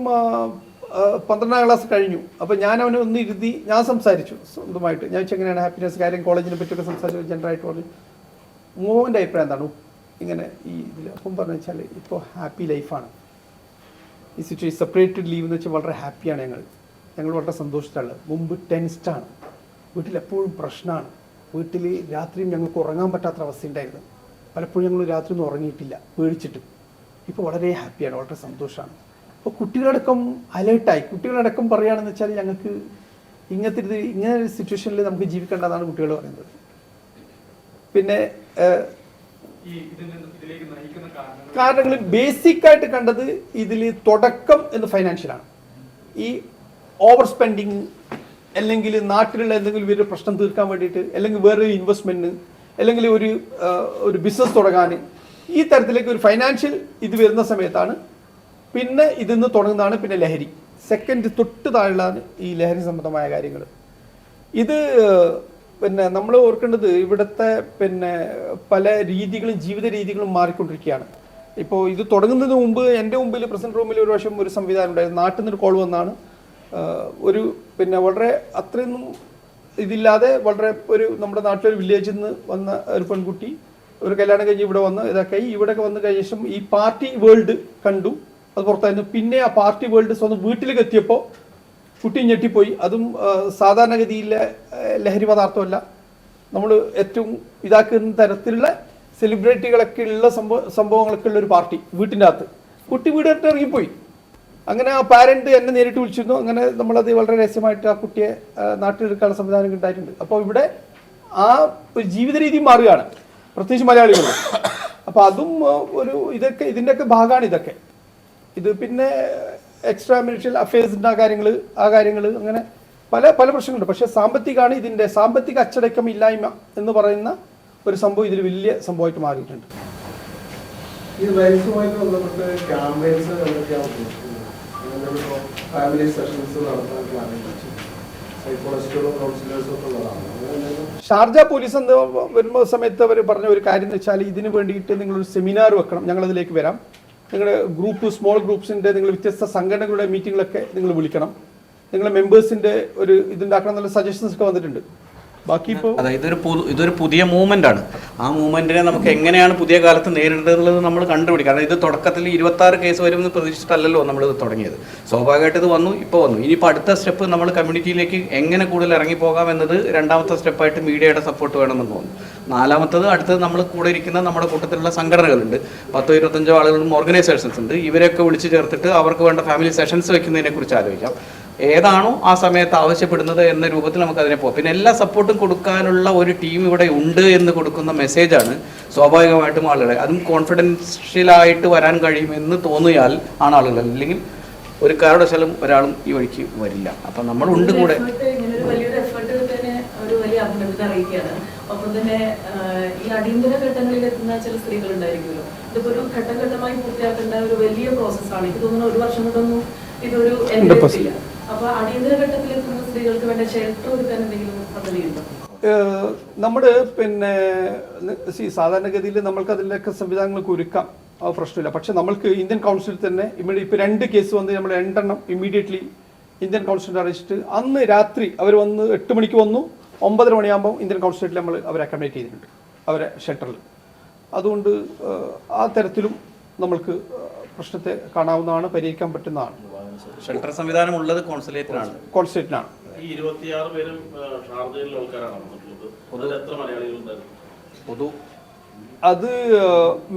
12ാം ക്ലാസ് കഴിഞ്ഞു. അപ്പോൾ ഞാൻ അവനെ ഒന്ന് ഇരുത്തി ഞാൻ സംസാരിച്ചു സ്വന്തമായിട്ട്. ഞാൻ വെച്ചാൽ എങ്ങനെയാണ് ഹാപ്പിനെസ് കാര്യം കോളേജിനെ പറ്റിയൊക്കെ സംസാരിച്ചു. ജനറലായിട്ട് പറഞ്ഞു മോൻ്റെ അഭിപ്രായം എന്താണ് ഇങ്ങനെ ഈ ഇതിൽ. അപ്പം പറഞ്ഞു വെച്ചാൽ ഇപ്പോൾ ഹാപ്പി ലൈഫാണ്. ഈ സിറ്റുവേഷൻ സെപ്പറേറ്റഡ് ലീവ് എന്ന് വെച്ചാൽ വളരെ ഹാപ്പിയാണ്. ഞങ്ങൾ വളരെ സന്തോഷത്തിലാണ്. മുമ്പ് ടെൻസ്ഡാണ്, വീട്ടിൽ എപ്പോഴും പ്രശ്നമാണ്. വീട്ടിൽ രാത്രിയും ഞങ്ങൾക്ക് ഉറങ്ങാൻ പറ്റാത്ത അവസ്ഥയുണ്ടായിരുന്നു. പലപ്പോഴും ഞങ്ങൾ രാത്രി ഒന്നും ഉറങ്ങിയിട്ടില്ല പേടിച്ചിട്ട്. ഇപ്പോൾ വളരെ ഹാപ്പിയാണ്, വളരെ സന്തോഷമാണ്. അപ്പോൾ കുട്ടികളടക്കം അലേർട്ടായി. കുട്ടികളടക്കം പറയുകയാണെന്ന് വെച്ചാൽ ഞങ്ങൾക്ക് ഇങ്ങനെ ഒരു സിറ്റുവേഷനിൽ നമുക്ക് ജീവിക്കേണ്ടതാണ് കുട്ടികൾ പറയുന്നത്. പിന്നെ ഇതിലേക്ക് നയിക്കുന്ന കാരണങ്ങൾ ബേസിക് ആയിട്ട് കണ്ടത് ഇതിൽ തുടക്കം എന്ന് ഫൈനാൻഷ്യലാണ്. ഈ ഓവർ സ്പെൻഡിങ്, അല്ലെങ്കിൽ നാട്ടിലുള്ള എന്തെങ്കിലും ഒരു പ്രശ്നം തീർക്കാൻ വേണ്ടിയിട്ട്, അല്ലെങ്കിൽ വേറൊരു ഇൻവെസ്റ്റ്മെന്റ്, അല്ലെങ്കിൽ ഒരു ബിസിനസ് തുടങ്ങാൻ, ഈ തരത്തിലേക്ക് ഒരു ഫൈനാൻഷ്യൽ ഇത് വരുന്ന സമയത്താണ് പിന്നെ ഇതിന്ന് തുടങ്ങുന്നതാണ് പിന്നെ ലഹരി. സെക്കൻഡ് തൊട്ട് താഴെയാണ് ഈ ലഹരി സംബന്ധമായ കാര്യങ്ങൾ. ഇത് പിന്നെ നമ്മൾ ഓർക്കേണ്ടത് ഇവിടുത്തെ പിന്നെ പല രീതികളും ജീവിത രീതികളും മാറിക്കൊണ്ടിരിക്കുകയാണ്. ഇപ്പോൾ ഇത് തുടങ്ങുന്നതിന് മുമ്പ് എൻ്റെ മുമ്പിൽ പ്രസന്റ് റൂമിൽ ഒരു വർഷം ഒരു സംവിധാനം ഉണ്ടായിരുന്നു. നാട്ടിൽ നിന്നൊരു കോൾ വന്നാണ്, ഒരു പിന്നെ വളരെ അത്രയൊന്നും ഇതില്ലാതെ വളരെ നമ്മുടെ നാട്ടിലൊരു വില്ലേജിൽ നിന്ന് വന്ന ഒരു പെൺകുട്ടി ഒരു കല്യാണം കഴിഞ്ഞ് ഇവിടെ വന്ന് ഇതൊക്കെ ഇവിടെയൊക്കെ വന്ന് കഴിഞ്ഞ ശേഷം ഈ പാർട്ടി വേൾഡ് കണ്ടു, അത് പുറത്തായിരുന്നു. പിന്നെ ആ പാർട്ടി വേൾഡ് സ്വന്തം വീട്ടിലേക്ക് എത്തിയപ്പോൾ കുട്ടി ഞെട്ടിപ്പോയി. അതും സാധാരണഗതിയിലെ ലഹരി പദാർത്ഥമല്ല, നമ്മൾ ഏറ്റവും ഇതാക്കുന്ന തരത്തിലുള്ള സെലിബ്രിറ്റികളൊക്കെ ഉള്ള സംഭവങ്ങളൊക്കെ ഉള്ള ഒരു പാർട്ടി വീട്ടിൻ്റെ അകത്ത്. കുട്ടി വീടിട്ട് ഇറങ്ങിപ്പോയി. അങ്ങനെ ആ പാരന്റ് എന്നെ നേരിട്ട് വിളിച്ചിരുന്നു. അങ്ങനെ നമ്മളത് വളരെ രഹസ്യമായിട്ട് ആ കുട്ടിയെ നാട്ടിലെടുക്കാനുള്ള സംവിധാനം ഉണ്ടായിട്ടുണ്ട്. അപ്പോൾ ഇവിടെ ആ ഒരു ജീവിത രീതി മാറുകയാണ്, പ്രത്യേകിച്ച് മലയാളികൾ. അപ്പോൾ അതും ഇതിൻ്റെയൊക്കെ ഭാഗമാണ് ഇതൊക്കെ. ഇത് പിന്നെ എക്സ്ട്രാ മെറിറ്റൽ അഫയേഴ്സിൻ്റെ ആ കാര്യങ്ങൾ അങ്ങനെ പല പല പ്രശ്നങ്ങളുണ്ട്. പക്ഷേ സാമ്പത്തികമാണ് ഇതിൻ്റെ സാമ്പത്തിക അച്ചടക്കം ഇല്ലായ്മ എന്ന് പറയുന്ന ഒരു സംഭവം ഇതിൽ വലിയ സംഭവമായിട്ട് മാറിയിട്ടുണ്ട്. ഈ ലൈഫുമായിട്ട് ബന്ധപ്പെട്ട് ക്യാമ്പയിൻസ് എന്തൊക്കെയാണ് ഉദ്ദേശിക്കുന്നത്? ഫാമിലി സെഷൻസ് നടത്താൻ പ്ലാനിങ് സൈക്കോളജിസ്റ്റുകളും കൗൺസിലേഴ്സും ഒക്കെ ഉള്ളതാണ്. ഷാർജ പോലീസ് എന്ന് വരുമ്പോൾ സമയത്ത് അവർ പറഞ്ഞ ഒരു കാര്യം എന്ന് വെച്ചാൽ ഇതിന് വേണ്ടിയിട്ട് നിങ്ങളൊരു സെമിനാർ വെക്കണം, ഞങ്ങളതിലേക്ക് വരാം. നിങ്ങളുടെ ഗ്രൂപ്പ് സ്മോൾ ഗ്രൂപ്പ്സിൻ്റെ നിങ്ങൾ വ്യത്യസ്ത സംഘടനകളുടെ മീറ്റിങ്ങിലൊക്കെ നിങ്ങൾ വിളിക്കണം, നിങ്ങളുടെ മെമ്പേഴ്സിൻ്റെ ഒരു ഇതുണ്ടാക്കണം എന്നുള്ള സജഷൻസ് ഒക്കെ വന്നിട്ടുണ്ട്. ബാക്കി ഇപ്പോൾ അതായത് ഇതൊരു പുതിയ മൂവ്മെന്റ് ആണ്. ആ മൂവ്മെന്റിനെ നമുക്ക് എങ്ങനെയാണ് പുതിയ കാലത്ത് നേരിടേണ്ടത് നമ്മൾ കണ്ടുപിടിക്കുക. കാരണം ഇത് തുടക്കത്തിൽ 26 കേസ് വരുമെന്ന് പ്രതീക്ഷിച്ചിട്ടല്ലല്ലോ നമ്മൾ തുടങ്ങിയത്. സ്വാഭാവികമായിട്ട് ഇത് വന്നു. ഇനിയിപ്പോൾ അടുത്ത സ്റ്റെപ്പ് നമ്മൾ കമ്മ്യൂണിറ്റിയിലേക്ക് എങ്ങനെ കൂടുതൽ ഇറങ്ങിപ്പോകാം എന്നത് രണ്ടാമത്തെ സ്റ്റെപ്പായിട്ട് മീഡിയയുടെ സപ്പോർട്ട് വേണമെന്ന് തോന്നുന്നു. അടുത്തത് നമ്മൾ കൂടെ ഇരിക്കുന്ന നമ്മുടെ കൂട്ടത്തിലുള്ള സംഘടനകളുണ്ട്, 10-25 ആളുകളും ഓർഗനൈസേഷൻസ് ഉണ്ട്. ഇവരെയൊക്കെ വിളിച്ചു ചേർത്തിട്ട് അവർക്ക് വേണ്ട ഫാമിലി സെഷൻസ് വെക്കുന്നതിനെ കുറിച്ച് ആലോചിക്കാം. ഏതാണോ ആ സമയത്ത് ആവശ്യപ്പെടുന്നത് എന്ന രൂപത്തിൽ നമുക്ക് അതിനെ പോകാം. പിന്നെ എല്ലാ സപ്പോർട്ടും കൊടുക്കാനുള്ള ഒരു ടീം ഇവിടെ ഉണ്ട് എന്ന് കൊടുക്കുന്ന മെസ്സേജാണ് സ്വാഭാവികമായിട്ടും ആളുകളെ, അതും കോൺഫിഡൻഷ്യലായിട്ട് വരാൻ കഴിയുമെന്ന് തോന്നിയാൽ ആണ് ആളുകൾ. അല്ലെങ്കിൽ ഒരു കാരണവശാലും ഒരാളും ഈ വഴിക്ക് വരില്ല. അപ്പം നമ്മളുണ്ട് കൂടെ. വലിയൊരു എഫേർട്ട് തന്നെ ഒരു വലിയ അഭിനന്ദനം അറിയിക്കുകയാണ്. ഒപ്പം തന്നെ ഈ അടിയന്തര ഘട്ടങ്ങളിൽ എത്തുന്ന ചില സ്ത്രീകൾ ഉണ്ടായിരിക്കുമല്ലോ, ഇതിപ്പോ ഒരു ഘട്ടം ഘട്ടമായി പൂർത്തിയാക്കേണ്ട ഒരു വലിയ പ്രോസസ്സാണ്. എനിക്ക് തോന്നുന്നു 1 വർഷം കൊണ്ടൊന്നും ഇതൊരു എത്തില്ല. അപ്പൊ അടിയന്തര ഘട്ടത്തിൽ എത്തുന്ന സ്ത്രീകൾക്ക് വേണ്ട ഷെൽട്ടർ കൊടുക്കാൻ എന്തെങ്കിലും പദ്ധതിയുണ്ടോ? നമ്മൾ പിന്നെ സാധാരണഗതിയിൽ നമ്മൾക്ക് അതിലൊക്കെ സംവിധാനങ്ങൾക്ക് ഒരുക്കാം, ആ പ്രശ്നമില്ല. പക്ഷെ നമ്മൾക്ക് ഇന്ത്യൻ കൗൺസിലിൽ തന്നെ ഇപ്പോൾ 2 കേസ് വന്ന് നമ്മൾ 2 എണ്ണം ഇമ്മീഡിയറ്റ്ലി ഇന്ത്യൻ കൗൺസിലിൽ അറിയിച്ചിട്ട് അന്ന് രാത്രി അവർ വന്ന് 8 മണിക്ക് വന്നു, 9:30 മണിയാകുമ്പോൾ ഇന്ത്യൻ കൗൺസിലേറ്റിൽ നമ്മൾ അവരെ അക്കോമഡേറ്റ് ചെയ്തിട്ടുണ്ട് അവരെ ഷെൽട്ടറിൽ. അതുകൊണ്ട് ആ തരത്തിലും നമ്മൾക്ക് പ്രശ്നത്തെ കാണാവുന്നതാണ്, പരിഹരിക്കാൻ പറ്റുന്നതാണ്. ഷെൽട്ടർ സംവിധാനം ഉള്ളത് കോൺസുലേറ്റിലാണ്. ഈ 26 പേരും ഷാർജയിലുള്ള ആൾക്കാരാണ് വന്നിട്ടുള്ളത്. എത്ര മലയാളികളുണ്ടായിരുന്നു? അത്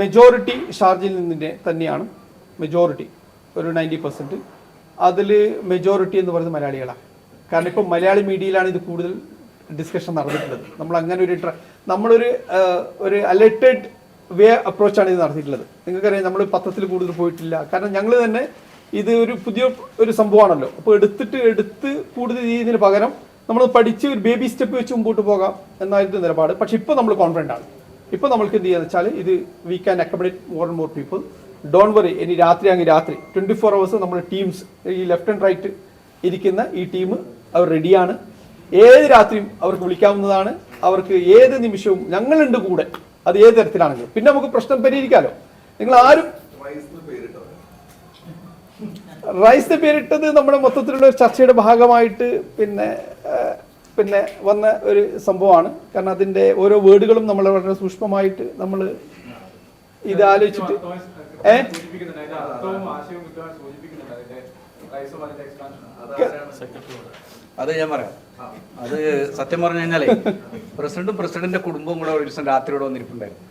മെജോറിറ്റി ഷാർജയിൽ നിന്നിൻ്റെ തന്നെയാണ്. മെജോറിറ്റി ഒരു 90%. അതിൽ മെജോറിറ്റി എന്ന് പറയുന്നത് മലയാളികളാണ്. കാരണം ഇപ്പോൾ മലയാളി മീഡിയയിലാണ് ഇത് കൂടുതൽ ഡിസ്കഷൻ നടന്നിട്ടുള്ളത്. നമ്മൾ അങ്ങനെ ഒരു അലേർട്ടഡ് വേ അപ്രോച്ചാണ് ഇത് നടത്തിയിട്ടുള്ളത്. നിങ്ങൾക്കറിയാം, നമ്മൾ പത്രത്തിൽ കൂടുതൽ പോയിട്ടില്ല. കാരണം ഞങ്ങൾ തന്നെ ഇത് പുതിയ സംഭവമാണല്ലോ. അപ്പോൾ എടുത്ത് കൂടുതൽ ചെയ്യുന്നതിന് പകരം നമ്മൾ പഠിച്ച് ഒരു ബേബി സ്റ്റെപ്പ് വെച്ച് മുമ്പോട്ട് പോകാം എന്നായിരുന്നു നിലപാട്. പക്ഷെ ഇപ്പോൾ നമ്മൾ കോൺഫിഡൻ്റ് ആണ്. ഇപ്പോൾ നമ്മൾക്ക് എന്ത് ചെയ്യാന്ന് വെച്ചാൽ ഇത് we can accommodate more and more people. Don't worry, ഇനി രാത്രി 24 hours നമ്മുടെ ടീംസ്, ഈ ലെഫ്റ്റ് ആൻഡ് റൈറ്റ് ഇരിക്കുന്ന ഈ ടീം അവർ റെഡിയാണ്. ഏത് രാത്രിയും അവർക്ക് വിളിക്കാവുന്നതാണ്. അവർക്ക് ഏത് നിമിഷവും ഞങ്ങളുണ്ട് കൂടെ, അത് ഏത് തരത്തിലാണെങ്കിലും. പിന്നെ നമുക്ക് പ്രശ്നം പരിഹരിക്കാമല്ലോ. നിങ്ങൾ ആരും റൈസിന് പേരിട്ടത് നമ്മുടെ മൊത്തത്തിലുള്ള ഒരു ചർച്ചയുടെ ഭാഗമായിട്ട് പിന്നെ വന്ന ഒരു സംഭവമാണ്. കാരണം അതിൻ്റെ ഓരോ വേർഡുകളും നമ്മൾ വളരെ സൂക്ഷ്മമായിട്ട് നമ്മൾ ഇത് ആലോചിച്ചിട്ട് അത് ഞാൻ പറയാം. അത് സത്യം പറഞ്ഞു കഴിഞ്ഞാലേ പ്രസിഡന്റിന്റെ കുടുംബവും കൂടെ ഒരു ദിവസം രാത്രിയോടെ വന്നിരിപ്പുണ്ടായിരുന്നു.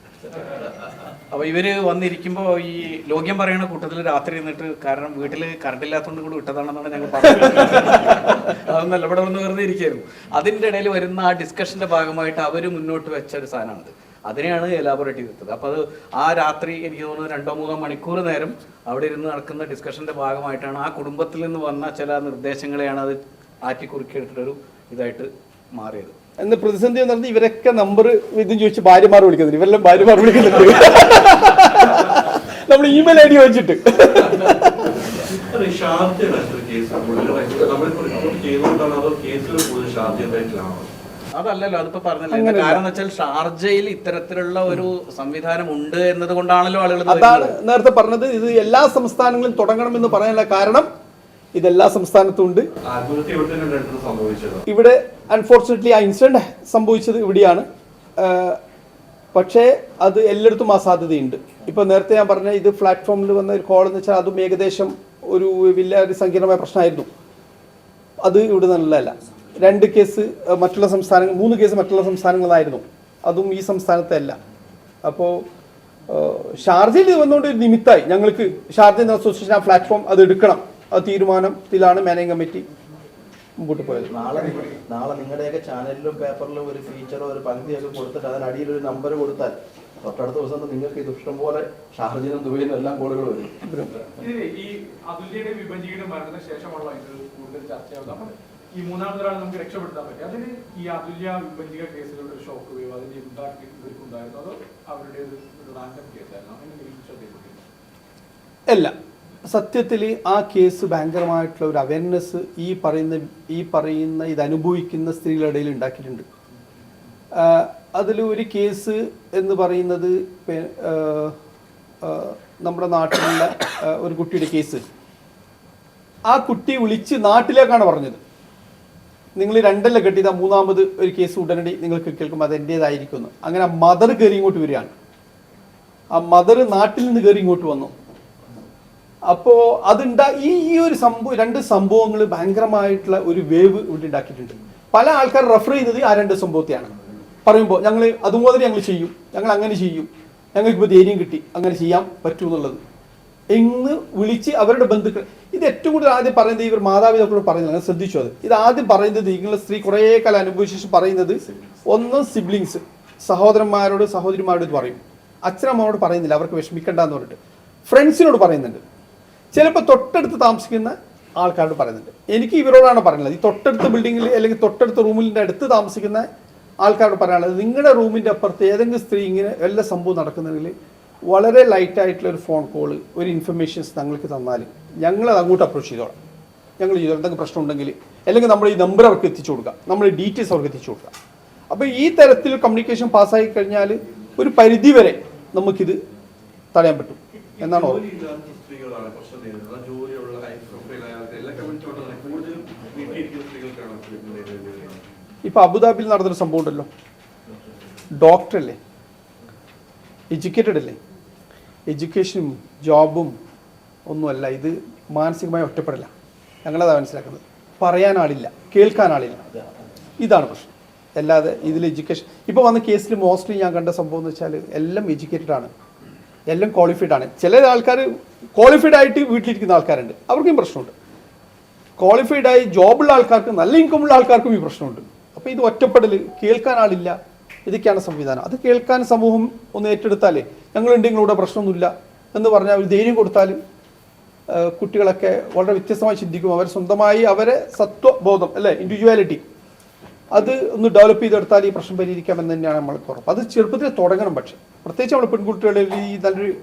അപ്പോൾ ഇവർ വന്നിരിക്കുമ്പോൾ ഈ ലോക്യം പറയുന്ന കൂട്ടത്തിൽ രാത്രി നിന്നിട്ട്, കാരണം വീട്ടിൽ കറണ്ട് ഇല്ലാത്തതുകൊണ്ട് കൂടി വിട്ടതാണെന്നാണ് ഞങ്ങൾ പറഞ്ഞത്. അതൊന്നല്ല, ഇവിടെ വന്ന് വെറുതെ ഇരിക്കുകയായിരുന്നു. അതിൻ്റെ ഇടയിൽ വരുന്ന ആ ഡിസ്കഷൻ്റെ ഭാഗമായിട്ട് അവർ മുന്നോട്ട് വെച്ച ഒരു സാധനമാണിത്. അതിനെയാണ് എലാബറേറ്റ് ചെയ്തത്. അപ്പോൾ അത് ആ രാത്രി എനിക്ക് തോന്നുന്നു 2-3 മണിക്കൂർ നേരം അവിടെ ഇരുന്ന് നടക്കുന്ന ഡിസ്കഷൻ്റെ ഭാഗമായിട്ടാണ് ആ കുടുംബത്തിൽ നിന്ന് വന്ന ചില നിർദ്ദേശങ്ങളെയാണ് അത് ആറ്റിക്കുറുക്കിയെടുത്തിട്ടൊരു ഇതായിട്ട് മാറിയത്. എന്ന് പ്രതിസന്ധി നടന്ന് ഇവരൊക്കെ നമ്പർ ഇതും ചോദിച്ച് ഭാര്യമാർ വിളിക്കുന്നുണ്ട്. ഇവരെല്ലാം ഭാര്യമാർ വിളിക്കുന്നുണ്ട്. നമ്മൾ ഇമെയിൽ ഐ ഡി വെച്ചിട്ട്. അതല്ലല്ലോ, അതിപ്പോ പറഞ്ഞല്ലോ. കാരണം എന്ന് വെച്ചാൽ ഷാർജയിൽ ഇത്തരത്തിലുള്ള ഒരു സംവിധാനം ഉണ്ട് എന്നത് കൊണ്ടാണല്ലോ ആളുകൾ. അതാണ് നേരത്തെ പറഞ്ഞത്, ഇത് എല്ലാ സംസ്ഥാനങ്ങളിലും തുടങ്ങണമെന്ന് പറയാനുള്ള കാരണം ഇതെല്ലാ സംസ്ഥാനത്തും ഉണ്ട്. ഇവിടെ അൺഫോർച്ചുനേറ്റ്ലി ആ ഇൻസിഡന്റ് സംഭവിച്ചത് ഇവിടെയാണ്. പക്ഷേ അത് എല്ലായിടത്തും ആ സാധ്യതയുണ്ട്. ഇപ്പൊ നേരത്തെ ഞാൻ പറഞ്ഞ ഇത് പ്ലാറ്റ്ഫോമിൽ വന്ന ഒരു കോൾ എന്ന് വെച്ചാൽ അതും ഏകദേശം ഒരു വലിയ സങ്കീർണമായ പ്രശ്നമായിരുന്നു. അത് ഇവിടെ നല്ലതല്ല. 2 കേസ് മറ്റുള്ള സംസ്ഥാനങ്ങൾ, 3 കേസ് മറ്റുള്ള സംസ്ഥാനങ്ങളായിരുന്നു. അതും ഈ സംസ്ഥാനത്തെ അല്ല. അപ്പോൾ ഷാർജയിൽ വന്നുകൊണ്ട് ഒരു നിമിത്തമായി ഞങ്ങൾക്ക് ഷാർജ അസോസിയേഷൻ ആ പ്ലാറ്റ്ഫോം അത് എടുക്കണം, ആ തീരുമാനത്തിലാണ് മാനേജിംഗ് കമ്മിറ്റി മുമ്പോട്ട് പോയത്. നാളെ നിങ്ങളുടെയൊക്കെ ചാനലിലും പേപ്പറിലും ഒരു ഫീച്ചറോ ഒരു പങ്ക്തിയൊക്കെ കൊടുത്തിട്ട് അതിനടിയിൽ ഒരു നമ്പർ കൊടുത്താൽ തൊട്ടടുത്ത ദിവസം നിങ്ങൾക്ക് ഇത് ഇഷ്ടം പോലെ ഷാർജയിലും ദുബൈയിലും എല്ലാം കോളുകൾ വരും. ഈ അതുല്യയുടെ വിഭജിയുടെ മരണത്തിന് ശേഷമുള്ള ഇത് കൂടുതൽ ചർച്ചയാവുന്നത് ഈ മൂന്നാമതൊരാൾ നമുക്ക് രക്ഷപ്പെടുത്താൻ പറ്റും. അതിന് ഈ അതുല്യ വിഭജിക കേസുകളുടെ ഒരു ഷോക്ക് വേവ് അതിന്റെ ഇമ്പാക്ട് ഇവർക്കുണ്ടായിരുന്നു, അതോ അവരുടെ ഒരു റാൻഡം കേസായിരുന്നു? അങ്ങനെ ശ്രദ്ധയിൽപ്പെട്ടില്ല. അല്ല, സത്യത്തിൽ ആ കേസ് ഭയങ്കരമായിട്ടുള്ള ഒരു അവയർനെസ് ഈ പറയുന്ന ഇത് അനുഭവിക്കുന്ന സ്ത്രീകളുടെ ഇടയിൽ ഉണ്ടാക്കിയിട്ടുണ്ട്. അതിൽ ഒരു കേസ് എന്ന് പറയുന്നത് നമ്മുടെ നാട്ടിലുള്ള ഒരു കുട്ടിയുടെ കേസ്. ആ കുട്ടി വിളിച്ച് നാട്ടിലേക്കാണ് പറഞ്ഞത്, നിങ്ങൾ 2 കെട്ടിയതാ, 3ാമത് ഒരു കേസ് ഉടനടി നിങ്ങൾക്ക് കേൾക്കുമ്പോൾ അത് എൻ്റേതായിരിക്കുന്നു. അങ്ങനെ മദർ കയറി ഇങ്ങോട്ട് വരികയാണ്. ആ മദർ നാട്ടിൽ നിന്ന് കയറി ഇങ്ങോട്ട് വന്നു. അപ്പോൾ ഈ ഒരു സംഭവം, 2 സംഭവങ്ങൾ ഭയങ്കരമായിട്ടുള്ള ഒരു വേവ് ഇവിടെ ഉണ്ടാക്കിയിട്ടുണ്ട്. പല ആൾക്കാർ റെഫർ ചെയ്യുന്നത് ആ 2 സംഭവത്തെയാണ്. പറയുമ്പോൾ ഞങ്ങൾ അതുപോലെ ഞങ്ങൾ ചെയ്യും, ഞങ്ങൾ അങ്ങനെ ചെയ്യും, ഞങ്ങൾക്കിപ്പോൾ ധൈര്യം കിട്ടി, അങ്ങനെ ചെയ്യാൻ പറ്റൂ എന്നുള്ളത് എന്ന് വിളിച്ച് അവരുടെ ബന്ധുക്കൾ. ഇത് ഏറ്റവും കൂടുതൽ ആദ്യം പറയുന്നത് ഇവർ മാതാപിതാക്കളോട് പറയുന്നത്, അങ്ങനെ ശ്രദ്ധിച്ചു. ഇത് ആദ്യം പറയുന്നത് നിങ്ങളുടെ സ്ത്രീ കുറേ കാലം അനുഭവിച്ച ശേഷം പറയുന്നത് ഒന്ന് സിബ്ലിങ്സ്, സഹോദരന്മാരോട് സഹോദരിമാരോട് ഇത് പറയും. അച്ഛനമ്മയോട് പറയുന്നില്ല, അവർക്ക് വിഷമിക്കണ്ടെന്ന് പറഞ്ഞിട്ട് ഫ്രണ്ട്സിനോട് പറയുന്നുണ്ട്. ചിലപ്പോൾ തൊട്ടടുത്ത് താമസിക്കുന്ന ആൾക്കാരോട് പറയുന്നുണ്ട്. എനിക്ക് ഇവരോടാണ് പറയുന്നത്, ഈ തൊട്ടടുത്ത ബിൽഡിങ്ങിൽ അല്ലെങ്കിൽ തൊട്ടടുത്ത റൂമിൻ്റെ അടുത്ത് താമസിക്കുന്ന ആൾക്കാരോട് പറയാനുള്ളത്, നിങ്ങളുടെ റൂമിൻ്റെ അപ്പുറത്ത് ഏതെങ്കിലും സ്ത്രീ ഇങ്ങനെ എല്ലാ സംഭവം നടക്കുന്നതിൽ വളരെ ലൈറ്റായിട്ടുള്ള ഒരു ഫോൺ കോള്, ഒരു ഇൻഫർമേഷൻസ് ഞങ്ങൾക്ക് തന്നാൽ ഞങ്ങളത് അങ്ങോട്ട് അപ്രോച്ച് ചെയ്തോളാം. ഞങ്ങൾ ചെയ്തോളാം. എന്തെങ്കിലും പ്രശ്നം ഉണ്ടെങ്കിൽ അല്ലെങ്കിൽ നമ്മൾ ഈ നമ്പർ അവർക്ക് എത്തിച്ചു കൊടുക്കുക, നമ്മൾ ഡീറ്റെയിൽസ് അവർക്ക് എത്തിച്ചു കൊടുക്കുക. അപ്പോൾ ഈ തരത്തിൽ കമ്മ്യൂണിക്കേഷൻ പാസ്സായി കഴിഞ്ഞാൽ ഒരു പരിധി വരെ നമുക്കിത് തടയാൻ പറ്റും എന്നാണ് ഓർമ്മ. ഇപ്പൊ അബുദാബിയിൽ നടന്നൊരു സംഭവം ഉണ്ടല്ലോ, ഡോക്ടറല്ലേ, എഡ്യൂക്കേറ്റഡ് അല്ലേ, എഡ്യൂക്കേഷനും ജോബും ഒന്നുമല്ല, ഇത് മാനസികമായി ഒറ്റപ്പെടല. ഞങ്ങളതാണ് മനസ്സിലാക്കുന്നത്. പറയാൻ ആളില്ല, കേൾക്കാൻ ആളില്ല, ഇതാണ് പ്രശ്നം. അല്ലാതെ ഇതിൽ എഡ്യൂക്കേഷൻ ഇപ്പോൾ വന്ന കേസിൽ മോസ്റ്റ്ലി ഞാൻ കണ്ട സംഭവം എന്ന് വെച്ചാൽ എല്ലാം എഡ്യൂക്കേറ്റഡ് ആണ്, എല്ലാം ക്വാളിഫൈഡ് ആണ്. ചില ആൾക്കാർ ക്വാളിഫൈഡ് ആയിട്ട് വീട്ടിലിരിക്കുന്ന ആൾക്കാരുണ്ട്, അവർക്കും പ്രശ്നമുണ്ട്. ക്വാളിഫൈഡ് ആയി ജോബുള്ള ആൾക്കാർക്ക്, നല്ല ഇൻകമുള്ള ആൾക്കാർക്കും ഈ പ്രശ്നമുണ്ട്. അപ്പോൾ ഇത് ഒറ്റപ്പെടൽ, കേൾക്കാൻ ആളില്ല, ഇതൊക്കെയാണ് സംവിധാനം. അത് കേൾക്കാൻ സമൂഹം ഒന്ന് ഏറ്റെടുത്താലേ, ഞങ്ങളുണ്ടെങ്കിൽ ഇവിടെ പ്രശ്നമൊന്നുമില്ല എന്ന് പറഞ്ഞാൽ ഒരു ധൈര്യം കൊടുത്താലും കുട്ടികളൊക്കെ വളരെ വ്യത്യസ്തമായി ചിന്തിക്കും. അവർ സ്വന്തമായി അവരെ സത്വബോധം അല്ലേ, ഇൻഡിവിജ്വാലിറ്റി, അത് ഒന്ന് ഡെവലപ്പ് ചെയ്തെടുത്താൽ ഈ പ്രശ്നം പരിഹരിക്കാമെന്ന് തന്നെയാണ് നമ്മൾക്ക് ഉറപ്പ്. അത് ചെറുപ്പത്തിൽ തുടങ്ങണം. പക്ഷേ പ്രത്യേകിച്ച് നമ്മൾ പെൺകുട്ടികളിൽ ഈ നല്ലൊരു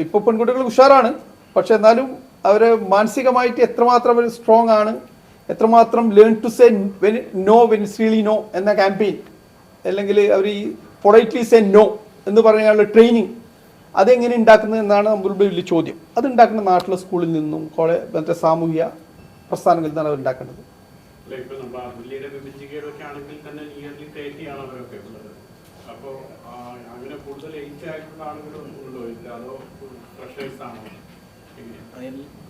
ഇപ്പോൾ പെൺകുട്ടികൾ ഉഷാറാണ്, പക്ഷെ എന്നാലും അവർ മാനസികമായിട്ട് എത്രമാത്രം അവർ സ്ട്രോങ് ആണ്, എത്രമാത്രം learn to say no when it's really no എന്ന ക്യാമ്പയിൻ, അല്ലെങ്കിൽ അവർ ഈ പൊളൈറ്റ്ലി സേ നോ എന്ന് പറയാനുള്ള ട്രെയിനിങ്, അതെങ്ങനെ ഉണ്ടാക്കുന്നത് എന്നാണ് നമ്മളുടെ വലിയ ചോദ്യം. അത് ഉണ്ടാക്കുന്ന നാട്ടിലെ സ്കൂളിൽ നിന്നും മറ്റേ സാമൂഹ്യ പ്രസ്ഥാനങ്ങളിൽ നിന്നാണ് അവർ ഉണ്ടാക്കേണ്ടത്.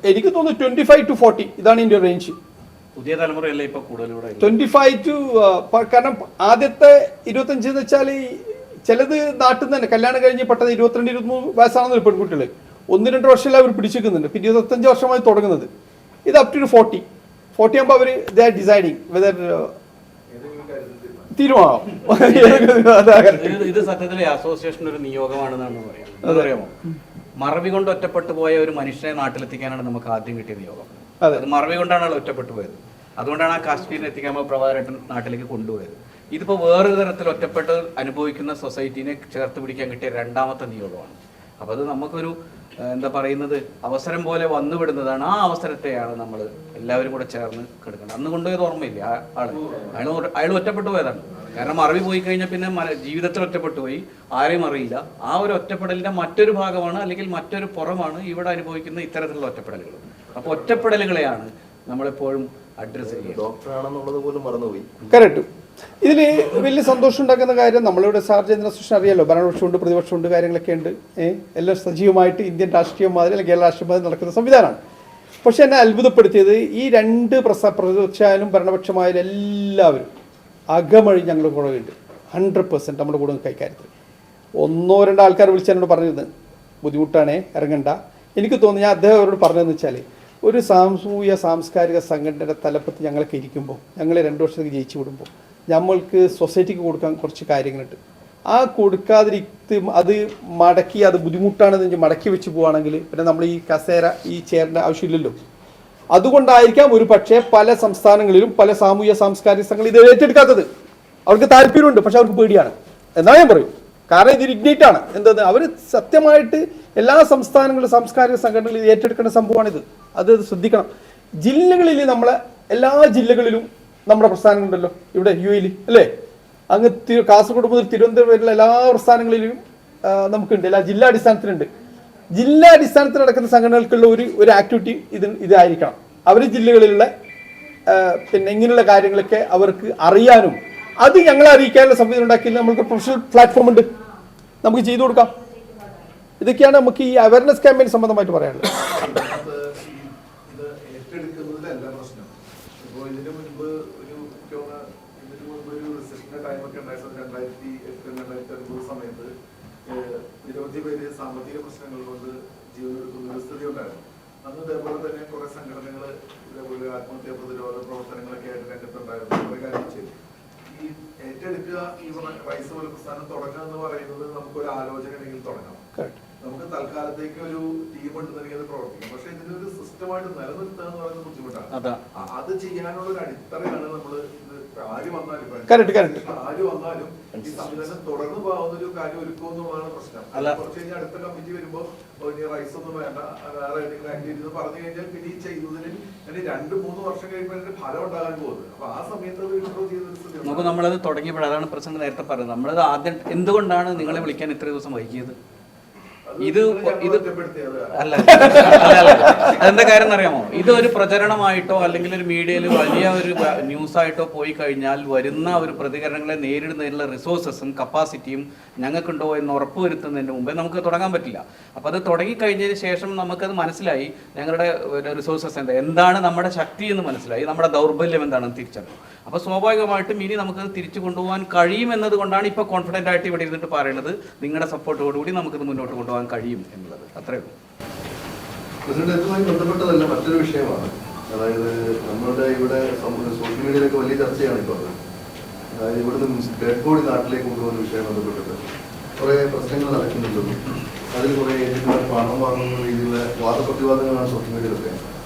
എനിക്ക് തോന്നുന്നു 25 to 40 ഇതാണ് ഇതിന്റെ റേഞ്ച്. പുതിയ തലമുറയല്ലേ ഇപ്പൊ കൂടുതലൂടെ 25 to കാരണം ആദ്യത്തെ 25 എന്ന് വെച്ചാൽ ചിലത് നാട്ടിൽ നിന്ന് തന്നെ കല്യാണം കഴിഞ്ഞ് പെട്ടെന്ന് 22-23 വയസ്സാണെന്ന് പെൺകുട്ടികൾ 1-2 വർഷമല്ല അവർ പിടിച്ചിരിക്കുന്നുണ്ട്. പിന്നെ 25 വർഷമായി തുടങ്ങുന്നത്. ഇത് അപ് ടു 40 ആകുമ്പോൾ അവർ ദേ ആർ ഡിസൈഡിങ് വെദർ തീരുമാനം. ഇത് സത്യത്തിൽ അസോസിയേഷൻ ഒരു നിയോഗമാണെന്നാണ് പറയാം. അതറിയാമോ, മറവി കൊണ്ട് ഒറ്റപ്പെട്ടു പോയ ഒരു മനുഷ്യനെ നാട്ടിലെത്തിക്കാനാണ് നമുക്ക് ആദ്യം കിട്ടിയ നിയോഗം. അത് മറവി കൊണ്ടാണ് ഒറ്റപ്പെട്ടു പോയത്. അതുകൊണ്ടാണ് ആ കാശ്മീരിൽ എത്തിക്കാൻ പ്രഭാകരേട്ടൻ നാട്ടിലേക്ക് കൊണ്ടുപോയത്. ഇതിപ്പോൾ വേറൊരു തരത്തിൽ ഒറ്റപ്പെട്ട് അനുഭവിക്കുന്ന സൊസൈറ്റീനെ ചേർത്ത് പിടിക്കാൻ കിട്ടിയ രണ്ടാമത്തെ നിയോഗമാണ്. അപ്പോൾ അത് നമുക്കൊരു എന്താ പറയുന്നത്, അവസരം പോലെ വന്നുവിടുന്നതാണ്. ആ അവസരത്തെയാണ് നമ്മൾ എല്ലാവരും കൂടെ ചേർന്ന് കിടക്കുന്നത്. അന്ന് കൊണ്ടുപോയത് ഓർമ്മയില്ല അയാൾ ഒറ്റപ്പെട്ടു പോയതാണ്. കാരണം അറിവ് പോയി കഴിഞ്ഞാൽ പിന്നെ ജീവിതത്തിൽ ഒറ്റപ്പെട്ടു പോയി, ആരെയും അറിയില്ല. ആ ഒരു ഒറ്റപ്പെടലിന്റെ മറ്റൊരു ഭാഗമാണ് അല്ലെങ്കിൽ മറ്റൊരു പുറമാണ് ഇവിടെ അനുഭവിക്കുന്ന ഇത്തരത്തിലുള്ള ഒറ്റപ്പെടലുകൾ. അപ്പോൾ ഒറ്റപ്പെടലുകളെയാണ് നമ്മളെപ്പോഴും അഡ്രസ് ചെയ്യുന്നത്. ഡോക്ടറാണെന്നുള്ളത് പോലും മറന്നുപോയി. കറക്റ്റ്. ഇതിൽ വലിയ സന്തോഷം ഉണ്ടാക്കുന്ന കാര്യം, നമ്മളിവിടെ സാർജേന്ദ്ര സുഷൻ അറിയാലോ, ഭരണപക്ഷമുണ്ട് പ്രതിപക്ഷമുണ്ട് കാര്യങ്ങളൊക്കെ ഉണ്ട്. എല്ലാം സജീവമായിട്ട് ഇന്ത്യൻ രാഷ്ട്രീയം മാതിരി അല്ലെങ്കിൽ കേരള രാഷ്ട്രീയം മാതിരി നടക്കുന്ന സംവിധാനമാണ്. പക്ഷെ എന്നെ അത്ഭുതപ്പെടുത്തിയത് ഈ രണ്ട് പ്രതിപക്ഷമായാലും ഭരണപക്ഷമായാലും എല്ലാവരും അകമഴി ഞങ്ങളുടെ കൂടെയുണ്ട്. 100% നമ്മുടെ കൂടെ കൈക്കാര്യത്തിൽ 1-2 ആൾക്കാർ വിളിച്ച് എന്നോട് പറഞ്ഞിരുന്നു ബുദ്ധിമുട്ടാണേ ഇറങ്ങണ്ട. എനിക്ക് തോന്നുന്നു, ഞാൻ അദ്ദേഹം അവരോട് പറഞ്ഞതെന്ന് വെച്ചാൽ, ഒരു സാംസ്കാരിക സംഘടനയുടെ തലപ്പത്ത് ഞങ്ങളൊക്കെ ഇരിക്കുമ്പോൾ, ഞങ്ങളെ 2 വർഷത്തേക്ക് ജയിച്ചു വിടുമ്പോൾ നമ്മൾക്ക് സൊസൈറ്റിക്ക് കൊടുക്കാൻ കുറച്ച് കാര്യങ്ങളുണ്ട്. ആ കൊടുക്കാതിരിക്കും അത് മടക്കി, അത് ബുദ്ധിമുട്ടാണെന്ന് വെച്ചാൽ മടക്കി വെച്ച് പോവുകയാണെങ്കിൽ പിന്നെ നമ്മൾ ഈ കസേര ഈ ചെയറിൻ്റെ ആവശ്യമില്ലല്ലോ. അതുകൊണ്ടായിരിക്കാം ഒരു പക്ഷേ പല സംസ്ഥാനങ്ങളിലും പല സാംസ്കാരിക സംഘങ്ങൾ ഇത് ഏറ്റെടുക്കാത്തത്. അവർക്ക് താല്പര്യമുണ്ട്, പക്ഷെ അവർക്ക് പേടിയാണ് എന്നാ ഞാൻ പറയും. കാരണം ഇത് ഇഗ്നൈറ്റ് ആണ്. എന്താ, അവർ സത്യമായിട്ട് എല്ലാ സംസ്ഥാനങ്ങളിലും സാംസ്കാരിക സംഘടനകളിൽ ഇത് ഏറ്റെടുക്കേണ്ട സംഭവമാണിത്. അത് ശ്രദ്ധിക്കണം. ജില്ലകളിൽ നമ്മളെ എല്ലാ ജില്ലകളിലും നമ്മുടെ പ്രസ്ഥാനങ്ങളുണ്ടല്ലോ. ഇവിടെ UAE അല്ലേ, അങ്ങ് കാസർഗോഡ് മുതൽ തിരുവനന്തപുരം വരെയുള്ള എല്ലാ പ്രസ്ഥാനങ്ങളിലും നമുക്കുണ്ട്. എല്ലാ ജില്ലാടിസ്ഥാനത്തിലുണ്ട്. ജില്ലാടിസ്ഥാനത്തിൽ നടക്കുന്ന സംഘടനകൾക്കുള്ള ഒരു ആക്ടിവിറ്റി ഇതായിരിക്കണം. അവർ ജില്ലകളിലുള്ള പിന്നെ ഇങ്ങനെയുള്ള കാര്യങ്ങളൊക്കെ അവർക്ക് അറിയാനും അത് ഞങ്ങളെ അറിയിക്കാനുള്ള സംവിധാനം ഉണ്ടാക്കിയാൽ നമുക്ക് പ്രൊഫഷണൽ പ്ലാറ്റ്ഫോം ഉണ്ട്, നമുക്ക് ചെയ്തു കൊടുക്കാം. ഇതൊക്കെയാണ് നമുക്ക് ഈ അവയർനെസ് ക്യാമ്പയിൻ സംബന്ധമായിട്ട് പറയാനുള്ളത്. ഇത് ഏറ്റെടുക്കുന്നതിലല്ല പ്രശ്നം. ഇപ്പോൾ ഇതിന് മുൻപ് ഒരു റിസപ്ഷന്റെ ടൈമൊക്കെ ഉണ്ടായിരുന്നത് 2008-2009 സമയത്ത് നിരവധി പേര് സാമ്പത്തിക പ്രശ്നങ്ങൾ കൊണ്ട് ജീവനെടുക്കുന്ന ഒരു സ്ഥിതി ഉണ്ടായിരുന്നു. അന്ന് ഇതേപോലെ തന്നെ കുറെ സംഘടനകൾ ഇതേപോലെ ആത്മഹത്യാ പ്രതിരോധ പ്രവർത്തനങ്ങളൊക്കെ ആയിട്ട് രംഗത്തുണ്ടായിരുന്നു. കുറെ കാര്യങ്ങൾ ചെയ്തു. ഈ ഏറ്റെടുക്കുക, ഈ റൈസ് പോലെ പ്രസ്ഥാനം തുടങ്ങുക എന്ന് പറയുന്നത് നമുക്കൊരു ആലോചന ഉണ്ടെങ്കിൽ തുടങ്ങാം. നമുക്ക് തൽക്കാലത്തേക്ക് ഒരു ടീം ഉണ്ടെന്നുണ്ടെങ്കിൽ അത് പ്രവർത്തിക്കും. പക്ഷെ ഇതിനൊരു സിസ്റ്റമായിട്ട് നിലനിർത്തുക എന്ന് പറയുന്നത് ബുദ്ധിമുട്ടാണ്. അത് ചെയ്യാനുള്ള ഒരു അടിത്തറയാണ് നമ്മൾ ആര് വന്നാലും ഈ സംവിധാനം തുടർന്ന് പോകുന്ന ഒരു കാര്യം ഒരുക്കുക എന്നുള്ളതാണ് പ്രശ്നം. കുറച്ച് കഴിഞ്ഞാൽ അടുത്ത കമ്മിറ്റി വരുമ്പോൾ റൈസ് ഒന്നും വേണ്ട, വേറെ ഏതെങ്കിലും ആക്ടിവിറ്റി പറഞ്ഞു കഴിഞ്ഞാൽ പിന്നെ ഈ ചെയ്യുന്നതിന് 2-3 വർഷം കഴിയുമ്പോൾ ഫലം ഉണ്ടാകാൻ പോകുന്നത്. അപ്പൊ ആ സമയത്ത് അത് ഇൻട്രോ ചെയ്ത നമുക്ക് നമ്മളത് തുടങ്ങിയപ്പോഴാണ് പ്രസിഡന്റ് നേരത്തെ പറഞ്ഞത്. നമ്മളത് ആദ്യം എന്തുകൊണ്ടാണ് നിങ്ങളെ വിളിക്കാൻ ഇത്ര ദിവസം വൈകിയത്? ഇത് അല്ല അതെന്താ കാര്യം എന്നറിയാമോ? ഇതൊരു പ്രചരണമായിട്ടോ അല്ലെങ്കിൽ ഒരു മീഡിയയിൽ വലിയ ഒരു ന്യൂസായിട്ടോ പോയി കഴിഞ്ഞാൽ വരുന്ന ഒരു പ്രതികരണങ്ങളെ നേരിടുന്നതിനുള്ള റിസോഴ്സസും കപ്പാസിറ്റിയും ഞങ്ങൾക്കുണ്ടോ എന്ന് ഉറപ്പുവരുത്തുന്നതിന് മുമ്പേ നമുക്ക് തുടങ്ങാൻ പറ്റില്ല. അപ്പോൾ അത് തുടങ്ങിക്കഴിഞ്ഞതിന് ശേഷം നമുക്കത് മനസ്സിലായി, ഞങ്ങളുടെ റിസോഴ്സസ് എന്താണ് നമ്മുടെ ശക്തി എന്ന് മനസ്സിലായി, നമ്മുടെ ദൗർബല്യം എന്താണെന്ന് തിരിച്ചറിഞ്ഞു. അപ്പോൾ സ്വാഭാവികമായിട്ടും ഇനി നമുക്കത് തിരിച്ചു കൊണ്ടുപോകാൻ കഴിയും എന്നതുകൊണ്ടാണ് ഇപ്പോൾ കോൺഫിഡൻ്റ് ആയിട്ട് ഇവിടെ ഇരുന്നിട്ട് പറയുന്നത്, നിങ്ങളുടെ സപ്പോർട്ടോടുകൂടി നമുക്കിത് മുന്നോട്ട് കൊണ്ടുപോകാൻ കഴിയും എന്നുള്ളത്. അത്രയേ ഉള്ളൂ. പ്രസിഡന്റുമായി ബന്ധപ്പെട്ടതല്ല, മറ്റൊരു വിഷയമാണ്. അതായത് നമ്മളുടെ ഇവിടെ സോഷ്യൽ മീഡിയയിലൊക്കെ വലിയ ചർച്ചയാണ് ഇപ്പോൾ. അതായത് ഇവിടുന്ന് ഡെഡ് ബോഡി നാട്ടിലേക്ക് കൊണ്ടുപോകുന്ന വിഷയം ബന്ധപ്പെട്ടിട്ട് കുറേ പ്രശ്നങ്ങൾ നടക്കുന്നുണ്ടെന്നും അതിൽ കുറേ ഏജന്റുമാർ പണം വാങ്ങുന്ന രീതിയിലുള്ള വാദപ്രതിവാദങ്ങളാണ് സോഷ്യൽ മീഡിയയിലൊക്കെ.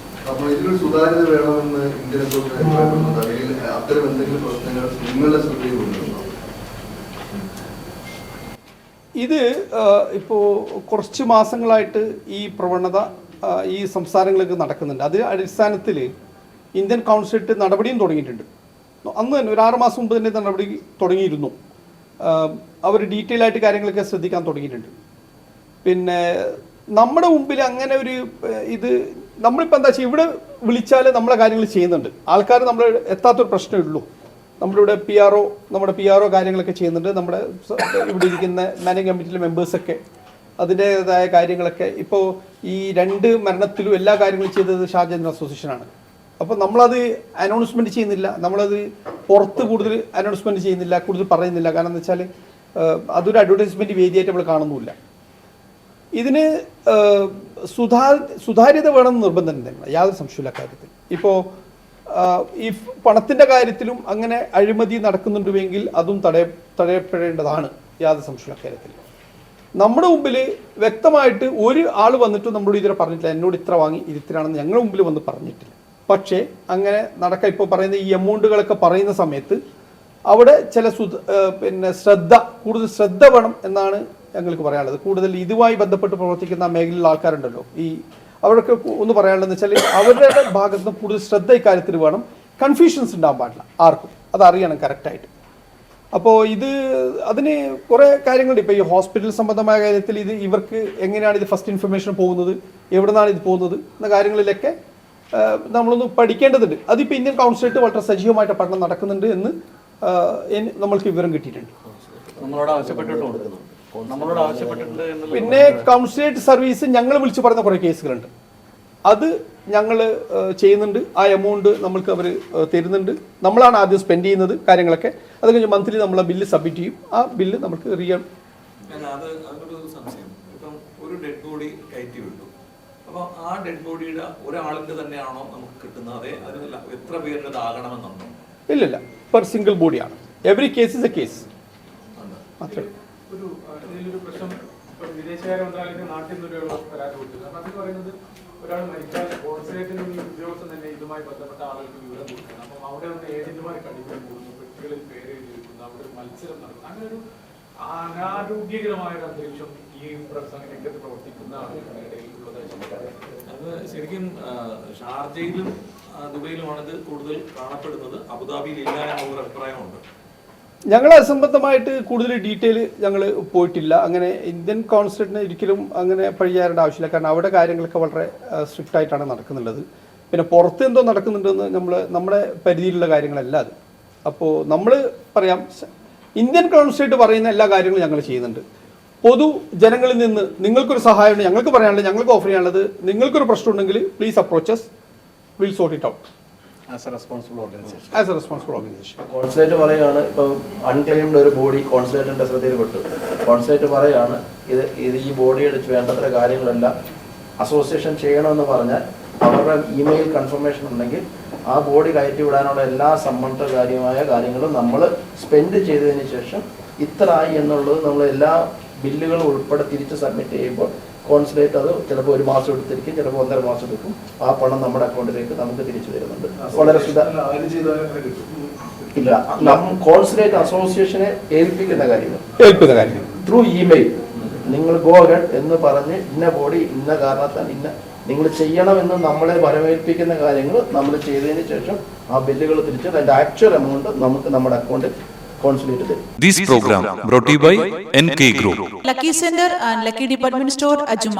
അപ്പോൾ ഇതിലൊരു സുതാര്യത വേണമെന്ന് ഇന്ത്യനെ കുറിച്ച് അഭിപ്രായപ്പെടുന്നുണ്ട്. അല്ലെങ്കിൽ അത്തരം എന്തെങ്കിലും പ്രശ്നങ്ങൾ നിങ്ങളുടെ ശ്രദ്ധയിൽ കൊണ്ടുവരുന്നു? ഇത് ഇപ്പോൾ കുറച്ച് മാസങ്ങളായിട്ട് ഈ പ്രവണത ഈ സംസ്ഥാനങ്ങളിലേക്ക് നടക്കുന്നുണ്ട്. അത് അടിസ്ഥാനത്തിൽ ഇന്ത്യൻ കൗൺസിലിട്ട് നടപടിയും തുടങ്ങിയിട്ടുണ്ട്. അന്ന് തന്നെ ഒരു 6 മാസം മുമ്പ് തന്നെ നടപടി തുടങ്ങിയിരുന്നു. അവർ ഡീറ്റെയിൽ ആയിട്ട് കാര്യങ്ങളൊക്കെ ശ്രദ്ധിക്കാൻ തുടങ്ങിയിട്ടുണ്ട്. പിന്നെ നമ്മുടെ മുമ്പിൽ അങ്ങനെ ഒരു ഇത് നമ്മളിപ്പോൾ എന്താ വെച്ചാൽ ഇവിടെ വിളിച്ചാൽ നമ്മളെ കാര്യങ്ങൾ ചെയ്യുന്നുണ്ട്. ആൾക്കാർ നമ്മൾ എത്താത്തൊരു പ്രശ്നമേ ഉള്ളൂ. നമ്മളിവിടെ നമ്മുടെ പി ആർ ഒ കാര്യങ്ങളൊക്കെ ചെയ്യുന്നുണ്ട്. നമ്മുടെ ഇവിടെ ഇരിക്കുന്ന മാനേജിംഗ് കമ്മിറ്റിയിലെ മെമ്പേഴ്സൊക്കെ അതിൻ്റേതായ കാര്യങ്ങളൊക്കെ ഇപ്പോൾ ഈ 2 മരണത്തിലും എല്ലാ കാര്യങ്ങളും ചെയ്തത് ഷാർജ അസോസിയേഷനാണ്. അപ്പോൾ നമ്മളത് അനൗൺസ്മെൻറ്റ് ചെയ്യുന്നില്ല, നമ്മളത് പുറത്ത് കൂടുതൽ അനൗൺസ്മെൻറ്റ് ചെയ്യുന്നില്ല, കൂടുതൽ പറയുന്നില്ല. കാരണം എന്ന് വെച്ചാൽ അതൊരു അഡ്വർടൈസ്മെൻറ്റ് വേദിയായിട്ട് നമ്മൾ കാണുന്നില്ല. ഇതിന് സുതാര്യത വേണമെന്ന് നിർബന്ധം തന്നെയാണ്, യാതൊരു സംശയമില്ല കാര്യത്തിൽ. ഇപ്പോൾ ഈ പണത്തിൻ്റെ കാര്യത്തിലും അങ്ങനെ അഴിമതി നടക്കുന്നുണ്ടെങ്കിൽ അതും തടയപ്പെടേണ്ടതാണ്, യാതൊരു സംശയമില്ല കാര്യത്തിൽ. നമ്മുടെ മുമ്പിൽ വ്യക്തമായിട്ട് ഒരു ആൾ വന്നിട്ടും നമ്മളോട് ഇതുവരെ പറഞ്ഞിട്ടില്ല, എന്നോട് ഇത്ര വാങ്ങി ഇത് ഇത്രയാണെന്ന് ഞങ്ങളുടെ മുമ്പിൽ വന്ന് പറഞ്ഞിട്ടില്ല. പക്ഷേ അങ്ങനെ നടക്കാൻ ഇപ്പോൾ പറയുന്ന ഈ എമൗണ്ടുകളൊക്കെ പറയുന്ന സമയത്ത് അവിടെ ചില കൂടുതൽ ശ്രദ്ധ വേണം എന്നാണ് ഞങ്ങൾക്ക് പറയാനുള്ളത്. കൂടുതൽ ഇതുമായി ബന്ധപ്പെട്ട് പ്രവർത്തിക്കുന്ന മേഖലയിലുള്ള ആൾക്കാരുണ്ടല്ലോ, ഈ അവർക്ക് ഒന്ന് പറയാനുള്ളതെന്ന് വെച്ചാൽ അവരുടെ ഭാഗത്ത് നിന്ന് കൂടുതൽ ശ്രദ്ധ ഇക്കാര്യത്തിൽ വേണം. കൺഫ്യൂഷൻസ് ഉണ്ടാകാൻ പാടില്ല ആർക്കും, അതറിയണം കറക്റ്റായിട്ട്. അപ്പോൾ അതിന് കുറേ കാര്യങ്ങളുണ്ട്. ഇപ്പോൾ ഈ ഹോസ്പിറ്റൽ സംബന്ധമായ കാര്യത്തിൽ ഇവർക്ക് എങ്ങനെയാണ് ഇത് ഫസ്റ്റ് ഇൻഫർമേഷൻ പോകുന്നത്, എവിടെ നിന്നാണ് ഇത് പോകുന്നത് എന്ന കാര്യങ്ങളിലൊക്കെ നമ്മളൊന്ന് പഠിക്കേണ്ടതുണ്ട്. അതിപ്പോൾ ഇന്ത്യൻ കൗൺസിലേറ്റ് വളരെ സജീവമായിട്ട് പഠനം നടക്കുന്നുണ്ട് എന്ന് നമ്മൾക്ക് വിവരം കിട്ടിയിട്ടുണ്ട്. പിന്നെ കൗൺസിലേറ്റ് സർവീസ് ഞങ്ങൾ വിളിച്ച് പറയുന്ന കുറേ കേസുകളുണ്ട്, അത് ഞങ്ങൾ ചെയ്യുന്നുണ്ട്. ആ എമൗണ്ട് നമ്മൾക്ക് അവർ തരുന്നുണ്ട്, നമ്മളാണ് ആദ്യം സ്പെൻഡ് ചെയ്യുന്നത് കാര്യങ്ങളൊക്കെ. അത് കഴിഞ്ഞ് മന്ത്ലി നമ്മൾ ആ ബില്ല് സബ്മിറ്റ് ചെയ്യും. ആ ബില്ല് നമുക്ക് അതൊരു സംശയം. ഇപ്പം ഒരു ഡെഡ് ബോഡി കയറ്റി വിട്ടു, അപ്പോൾ ആ ഡെഡ് ബോഡിയുടെ ഒരാളിന്റെ തന്നെയാണോ നമുക്ക് കിട്ടുന്നത്, അതേ അതിനല്ല എത്ര പേരുടെ ആകണമെന്നുണ്ടോ? ഇല്ലില്ല, പെർ സിംഗിൾ ബോഡിയാണ്. Every case is a case. ഇതിലൊരു പ്രശ്നം വിദേശകാര്യ മന്ത്രാലയത്തിന് നാട്ടിൽ നിന്നൊരു പരാതി കൊടുത്തത്. കാരണം അത് പറയുന്നത് ഒരാൾ മരിച്ചാൽ കോൺസുലേറ്റിന്റെ ഉദ്യോഗസ്ഥൻ തന്നെ ഇതുമായി ബന്ധപ്പെട്ട ആളുകൾക്ക് വിവരം കൊടുക്കണം. അപ്പം അവിടെ വന്ന് ഏജന്റുമാരെ കണ്ടിക്കാൻ പോകുന്നു, പെട്ടികളിൽ പേര് എഴുതിയിരിക്കുന്നു, അവിടെ ഒരു മത്സരം നടക്കുന്നു. അങ്ങനെ ഒരു അനാരോഗ്യകരമായ ഒരു അന്തരീക്ഷം ഈ രംഗത്ത് പ്രവർത്തിക്കുന്ന ആളുകളുടെ ഇടയിലുള്ളത്. അത് ശരിക്കും ഷാർജയിലും ദുബൈയിലുമാണ് ഇത് കൂടുതൽ കാണപ്പെടുന്നത്, അബുദാബിയിൽ ഇല്ല എന്നുള്ള അഭിപ്രായമുണ്ട്. ഞങ്ങൾ സംബന്ധമായിട്ട് കൂടുതൽ ഡീറ്റെയിൽ ഞങ്ങൾ പോയിട്ടില്ല. അങ്ങനെ ഇന്ത്യൻ കോൺസുലേറ്റിന് ഒരിക്കലും അങ്ങനെ പഴിയാറേണ്ട ആവശ്യമില്ല, കാരണം അവിടെ കാര്യങ്ങളൊക്കെ വളരെ സ്ട്രിക്റ്റ് ആയിട്ടാണ് നടക്കുന്നുള്ളത്. പിന്നെ പുറത്ത് എന്തോ നടക്കുന്നുണ്ടെന്ന് നമ്മുടെ പരിധിയിലുള്ള കാര്യങ്ങളല്ല അത്. അപ്പോൾ നമ്മൾ പറയാം, ഇന്ത്യൻ കോൺസുലേറ്റ് പറയുന്ന എല്ലാ കാര്യങ്ങളും ഞങ്ങൾ ചെയ്യുന്നുണ്ട്. പൊതു ജനങ്ങളിൽ നിന്ന് നിങ്ങൾക്കൊരു സഹായമുണ്ട്, ഞങ്ങൾക്ക് പറയാനുള്ളത്, ഞങ്ങൾക്ക് ഓഫർ ചെയ്യാനുള്ളത്, നിങ്ങൾക്കൊരു പ്രശ്നം ഉണ്ടെങ്കിൽ please approaches, will sort it out as A responsible organisation. Consulate പറയുകയാണ്, ഇപ്പോൾ അൺക്ലെയിംഡ് ഒരു ബോഡി കോൺസുലേറ്റിന്റെ ശ്രദ്ധയിൽപ്പെട്ടു. കോൺസുലേറ്റ് പറയുകയാണ് ഈ ബോഡിയുടെ വേണ്ടത്ര കാര്യങ്ങളെല്ലാം അസോസിയേഷൻ ചെയ്യണമെന്ന് പറഞ്ഞാൽ അവരുടെ ഇമെയിൽ കൺഫർമേഷൻ ഉണ്ടെങ്കിൽ ആ ബോഡി കയറ്റി വിടാനുള്ള എല്ലാ സംബന്ധകാര്യമായ കാര്യങ്ങളും നമ്മൾ സ്പെൻഡ് ചെയ്തതിന് ശേഷം ഇത്രയായി എന്നുള്ളത് നമ്മൾ എല്ലാ ബില്ലുകളും ഉൾപ്പെടെ തിരിച്ച് സബ്മിറ്റ് ചെയ്യുമ്പോൾ കോൺസുലേറ്റ് അത് ചിലപ്പോൾ 1 മാസം എടുത്തിരിക്കും, ചിലപ്പോൾ 1.5 മാസം എടുക്കും. ആ പണം നമ്മുടെ അക്കൗണ്ടിലേക്ക് നമുക്ക് തിരിച്ചു തരുന്നുണ്ട്. വളരെ ഇല്ല, കോൺസുലേറ്റ് അസോസിയേഷനെ ഏൽപ്പിക്കുന്ന കാര്യങ്ങൾ ത്രൂ ഇമെയിൽ നിങ്ങൾ ഗോ ഹെഡ് എന്ന് പറഞ്ഞ് ഇന്ന ബോഡി ഇന്ന കാരണത്താൽ ഇന്ന നിങ്ങൾ ചെയ്യണമെന്ന് നമ്മളെ വരവേൽപ്പിക്കുന്ന കാര്യങ്ങൾ നമ്മൾ ചെയ്തതിന് ശേഷം ആ ബില്ലുകൾ തിരിച്ച് അതിന്റെ ആക്ച്വൽ എമൗണ്ട് നമുക്ക് നമ്മുടെ അക്കൗണ്ടിൽ consulate them. This program brought to you by NK Group. Lucky Center and Lucky Department Store, Ajuma.